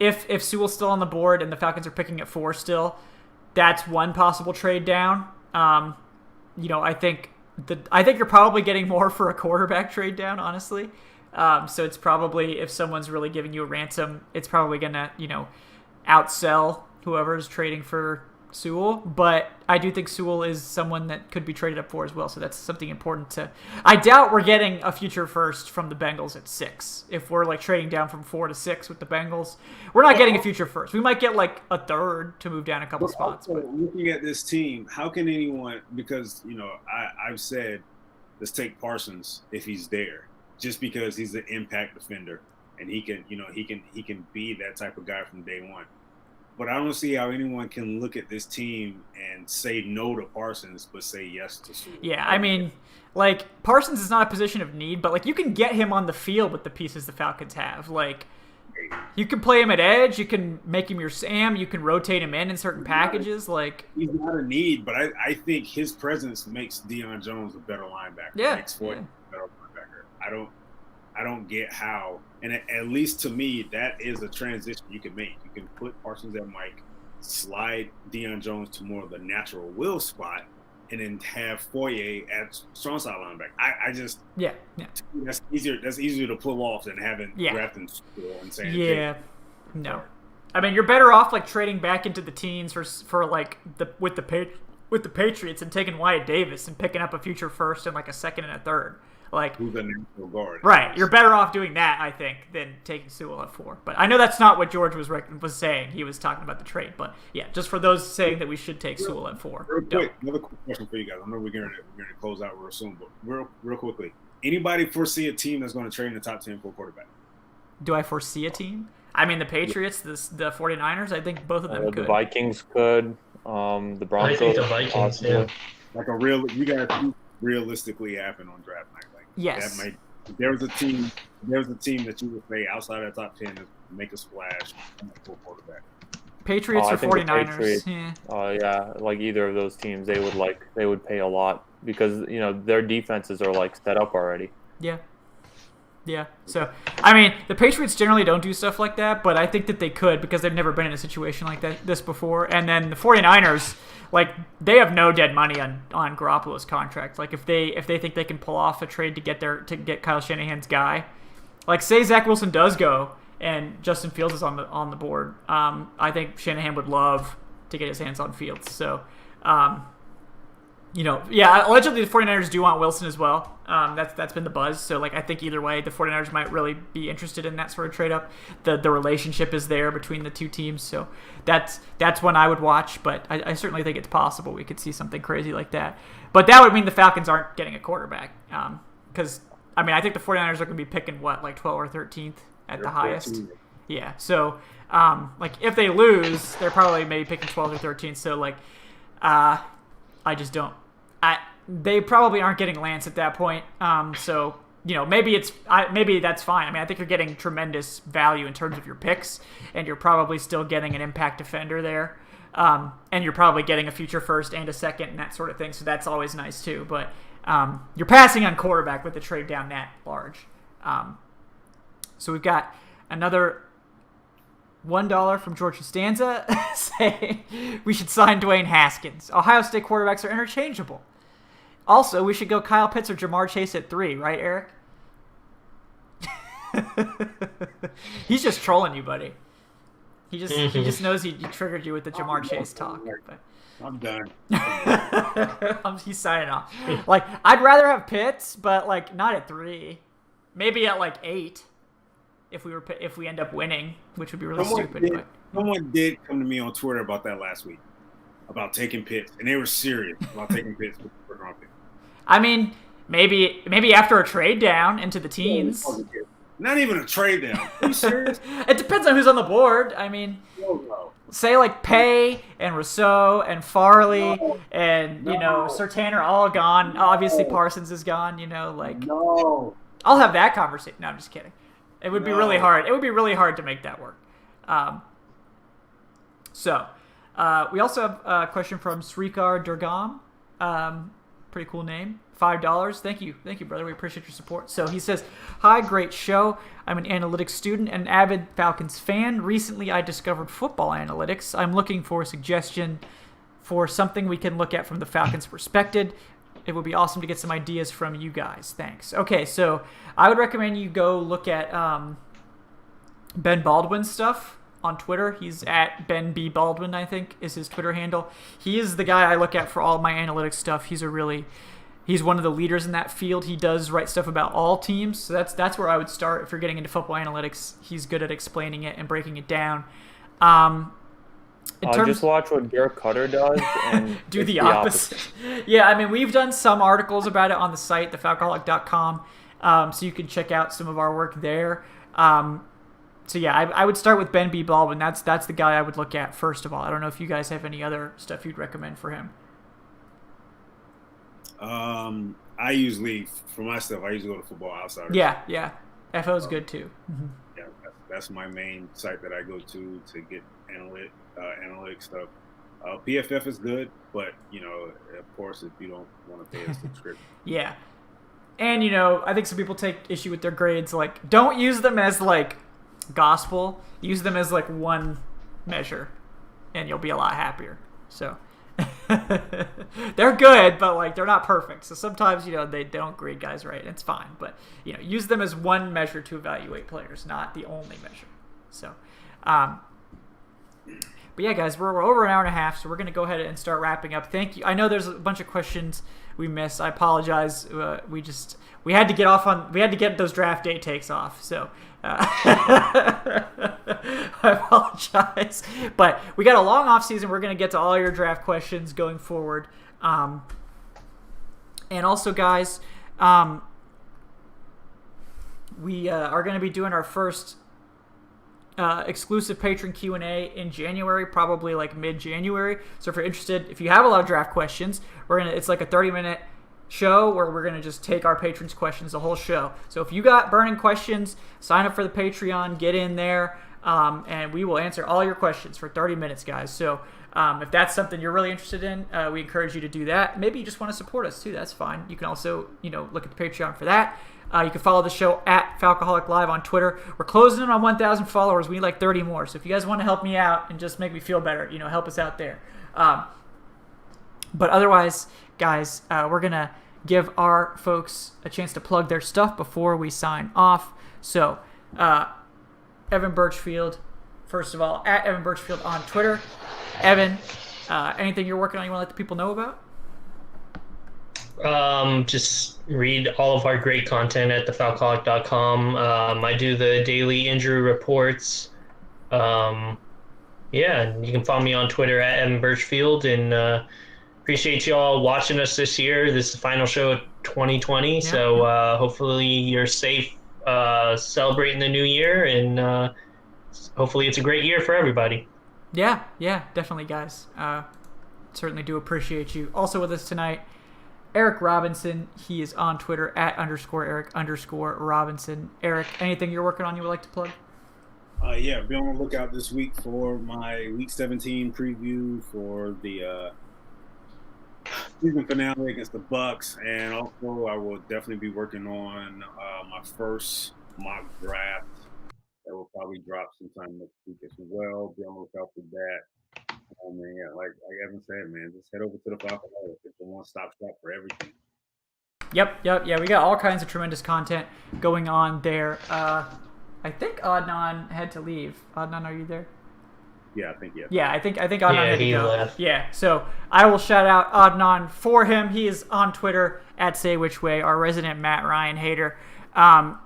if Sewell's still on the board and the Falcons are picking at 4 still, that's one possible trade down. I think you're probably getting more for a quarterback trade down, honestly. So it's probably, if someone's really giving you a ransom, it's probably gonna outsell whoever's trading for Sewell. But I do think Sewell is someone that could be traded up for as well. So that's something important to. I doubt we're getting a future first from the Bengals at 6. If we're like trading down from 4 to 6 with the Bengals, we're not getting a future first. We might get like a third to move down a couple spots. But looking at this team, how can anyone? Because I've said, let's take Parsons if he's there, just because he's an impact defender and he can be that type of guy from day one. But I don't see how anyone can look at this team and say no to Parsons, but say yes to Sewell. Yeah, I mean, like, Parsons is not a position of need, but, like, you can get him on the field with the pieces the Falcons have. Like, you can play him at edge, you can make him your Sam, you can rotate him in certain packages. Like, he's not a need, but I think his presence makes Deion Jones a better linebacker. Yeah. Makes Floyd a better linebacker. I don't get how, and at least to me, that is a transition you can make. You can put Parsons at Mike, slide Deion Jones to more of the natural will spot, and then have Foye at strong side linebacker. I just that's easier to pull off than having drafting Sewell and saying no. I mean, you're better off like trading back into the teens for like with the Patriots and taking Wyatt Davis and picking up a future first and like a second and a third. Like, who's a natural guard. Right. You're better off doing that, I think, than taking Sewell at 4. But I know that's not what George was saying. He was talking about the trade. But, yeah, just for those saying that we should take Sewell at 4. Another quick question for you guys. I know we're going to close out real soon, but real quickly. Anybody foresee a team that's going to trade in the top 10 for a quarterback? Do I foresee a team? I mean, the Patriots, the 49ers, I think both of them could. The Vikings could. The Broncos. I think the Vikings, Like you got to realistically happen on draft night. Yes. There was a team that you would say outside of the top 10 to make a splash for a quarterback. Patriots or 49ers. Yeah, like either of those teams, they would pay a lot because their defenses are like set up already. Yeah. Yeah. So, I mean, the Patriots generally don't do stuff like that, but I think that they could because they've never been in a situation like this before. And then the 49ers, like, they have no dead money on Garoppolo's contract. Like, if they think they can pull off a trade to get Kyle Shanahan's guy, like, say Zach Wilson does go and Justin Fields is on the board, I think Shanahan would love to get his hands on Fields. So, allegedly the 49ers do want Wilson as well. That's been the buzz. So, like, I think either way, the 49ers might really be interested in that sort of trade up. The relationship is there between the two teams. So that's one I would watch. But I certainly think it's possible we could see something crazy like that. But that would mean the Falcons aren't getting a quarterback. Because, I mean, I think the 49ers are going to be picking, like 12 or 13th at the highest. 13. Yeah. So, like, if they lose, they're probably maybe picking 12 or 13th. So, like, I just don't. They probably aren't getting Lance at that point. So, maybe that's fine. I mean, I think you're getting tremendous value in terms of your picks, and you're probably still getting an impact defender there. And you're probably getting a future first and a second and that sort of thing. So that's always nice too. But you're passing on quarterback with the trade down that large. So we've got another $1 from George Costanza saying we should sign Dwayne Haskins. Ohio State quarterbacks are interchangeable. Also, we should go Kyle Pitts or Jamar Chase at 3, right, Eric? He's just trolling you, buddy. He just knows he triggered you with the Jamar Chase talk. But. I'm done. He's signing off. Like, I'd rather have Pitts, but like not at 3, maybe at like 8. If we end up winning, which would be really stupid. Someone did come to me on Twitter about that last week, about taking Pitts, and they were serious about taking Pitts with the first-round pick. I mean, maybe after a trade down into the teens. Not even a trade down. Are you serious? It depends on who's on the board. I mean, say like Pay and Rousseau and Farley and Surtain are all gone. Obviously, Parsons is gone. I'll have that conversation. No, I'm just kidding. It would be really hard. It would be really hard to make that work. We also have a question from Srikar Durgam. Pretty cool name. $5. Thank you, brother. We appreciate your support. So he says, "Hi, great show. I'm an analytics student and avid Falcons fan. Recently, I discovered football analytics. I'm looking for a suggestion for something we can look at from the Falcons' perspective. It would be awesome to get some ideas from you guys. Thanks." Okay, so I would recommend you go look at Ben Baldwin's stuff on Twitter. He's at Ben B. Baldwin, I think, is his Twitter handle. He is the guy I look at for all my analytics stuff. He's one of the leaders in that field. He does write stuff about all teams, so that's where I would start if you're getting into football analytics. He's good at explaining it and breaking it down. Just watch what Derek Cutter does and do the opposite. Yeah, I mean, we've done some articles about it on the site, thefalcoholic.com, so you can check out some of our work there. So yeah, I would start with Ben B. Baldwin. That's the guy I would look at first of all. I don't know if you guys have any other stuff you'd recommend for him. I usually, for my stuff, I usually go to Football Outsiders. Yeah. FO is good too. Mm-hmm. Yeah, that's my main site that I go to get analytic stuff. PFF is good, but of course, if you don't want to pay a subscription. Yeah, and I think some people take issue with their grades. Like, don't use them as like gospel. Use them as like one measure, and you'll be a lot happier. So. They're good, but like they're not perfect. So sometimes they don't grade guys right. It's fine, but use them as one measure to evaluate players, not the only measure. So, but yeah, guys, we're over an hour and a half, so we're gonna go ahead and start wrapping up. Thank you. I know there's a bunch of questions we missed. I apologize. We had to get those draft day takes off. So. I apologize, but we got a long off season. We're going to get to all your draft questions going forward, and also, guys, we are going to be doing our first exclusive patron Q&A in January, probably like mid-January. So if you're interested, if you have a lot of draft questions, it's like a 30-minute show where we're going to just take our patrons' questions the whole show. So if you got burning questions, sign up for the Patreon, get in there, and we will answer all your questions for 30 minutes, guys. So if that's something you're really interested in, we encourage you to do that. Maybe you just want to support us too. That's fine. You can also look at the Patreon for that. You can follow the show at Falcoholic Live on Twitter. We're closing in on 1,000 followers. We need like 30 more. So if you guys want to help me out and just make me feel better, help us out there. But otherwise, guys, we're going to give our folks a chance to plug their stuff before we sign off. So, Evan Birchfield, first of all, at Evan Birchfield on Twitter. Evan, anything you're working on you want to let the people know about? Just read all of our great content at thefalcoholic.com. I do the daily injury reports. And you can follow me on Twitter at Evan Birchfield, and appreciate you all watching us this year. This is the final show of 2020, so hopefully you're safe celebrating the new year, and hopefully it's a great year for everybody. Yeah, definitely, guys. Certainly do appreciate you. Also with us tonight, Eric Robinson. He is on Twitter at _Eric_Robinson. Eric, anything you're working on you would like to plug? Be on the lookout this week for my Week 17 preview for the season finale against the Bucks, and also I will definitely be working on my first mock draft that will probably drop sometime next week as well. Be on the lookout for that. Like Evan said, man, just head over to the Falcoholic. It's the one-stop shop for everything. Yep. Yeah, we got all kinds of tremendous content going on there. I think Adnan had to leave. Adnan, are you there? Yeah, I think Yeah, I think Adnan had to he go. left. Yeah, so I will shout out Adnan for him. He is on Twitter at Say Which Way, our resident Matt Ryan hater. Yeah,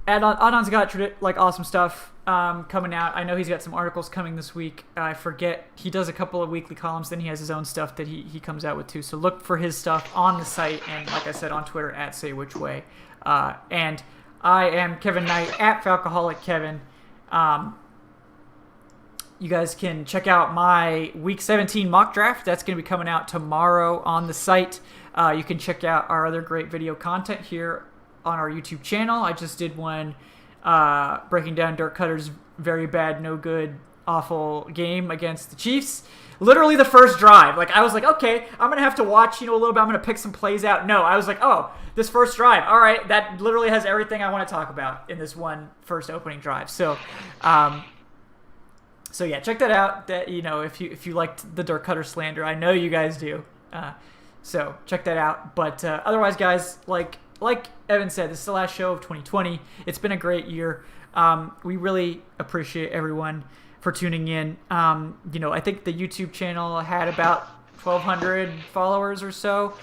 Adnan's got awesome stuff coming out. I know he's got some articles coming this week. I forget, he does a couple of weekly columns. Then he has his own stuff that he comes out with too. So look for his stuff on the site, and like I said, on Twitter at Say Which Way. And I am Kevin Knight at Falcoholic Kevin. You guys can check out my Week 17 mock draft. That's going to be coming out tomorrow on the site. You can check out our other great video content here on our YouTube channel. I just did one breaking down Dirk Cutter's very bad, no good, awful game against the Chiefs. Literally the first drive. I was like, okay, I'm going to have to watch, a little bit. I'm going to pick some plays out. No, I was like, oh, this first drive. All right, that literally has everything I want to talk about in this one first opening drive. So yeah, check that out. That if you liked the Dirk Cutter slander, I know you guys do. So check that out. But otherwise, guys, like Evan said, this is the last show of 2020. It's been a great year. We really appreciate everyone for tuning in. I think the YouTube channel had about 1,200 followers or so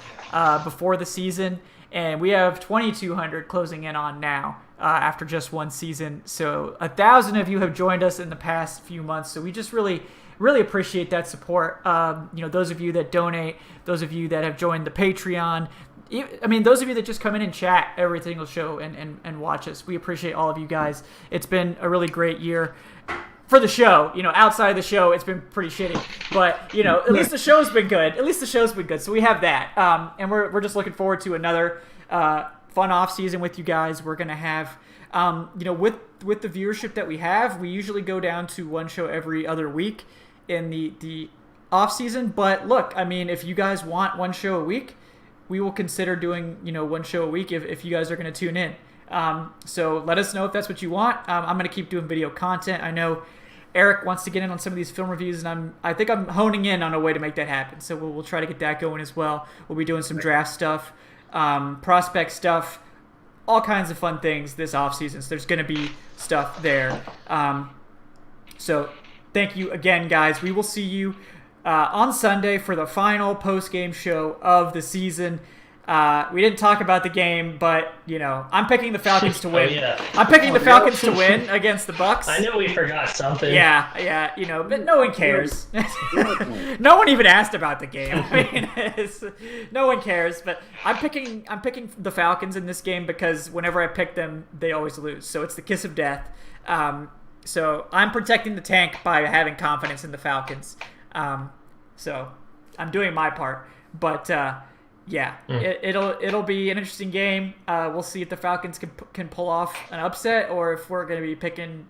before the season, and we have 2,200 closing in on now after just one season. So 1,000 of you have joined us in the past few months. So we just really appreciate that support. Those of you that donate, those of you that have joined the Patreon, those of you that just come in and chat every single show and watch us. We appreciate all of you guys. It's been a really great year for the show. Outside of the show, it's been pretty shitty. But, at least the show's been good. So we have that. And we're just looking forward to another fun off season with you guys. We're going to have, with the viewership that we have, we usually go down to one show every other week in the off season. But look, if you guys want one show a week, we will consider doing, one show a week if you guys are going to tune in. So let us know if that's what you want. I'm going to keep doing video content. I know Eric wants to get in on some of these film reviews, and I think I'm honing in on a way to make that happen. So we'll try to get that going as well. We'll be doing some draft stuff, prospect stuff, all kinds of fun things this offseason. So there's going to be stuff there. So thank you again, guys. We will see you on Sunday for the final post-game show of the season. We didn't talk about the game, but, I'm picking the Falcons to win. Oh, yeah. I'm picking the Falcons to win against the Bucks. I know we forgot something. Yeah, but no one cares. No one even asked about the game. No one cares, but I'm picking the Falcons in this game because whenever I pick them, they always lose. So it's the kiss of death. So I'm protecting the tank by having confidence in the Falcons. So I'm doing my part, but it'll be an interesting game. We'll see if the Falcons can pull off an upset, or if we're going to be picking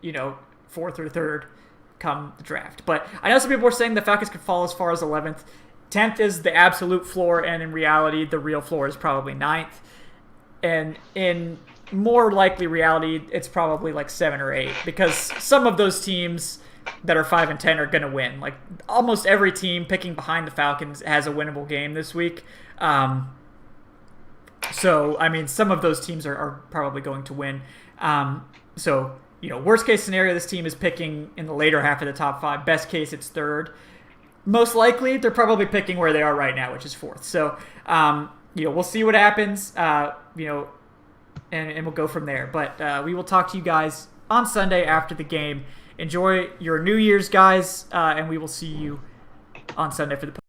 fourth or third come the draft. But I know some people were saying the Falcons could fall as far as 11th. 10th is the absolute floor, and in reality, the real floor is probably 9th. And in more likely reality, it's probably like 7 or 8, because some of those teams that are 5 and 10 are going to win. Like almost every team picking behind the Falcons has a winnable game this week. So some of those teams are probably going to win. Worst case scenario, this team is picking in the later half of the top 5. Best case, it's 3rd. Most likely, they're probably picking where they are right now, which is 4th. So, we'll see what happens. And we'll go from there. But we will talk to you guys on Sunday after the game. Enjoy your New Year's, guys, and we will see you on Sunday for the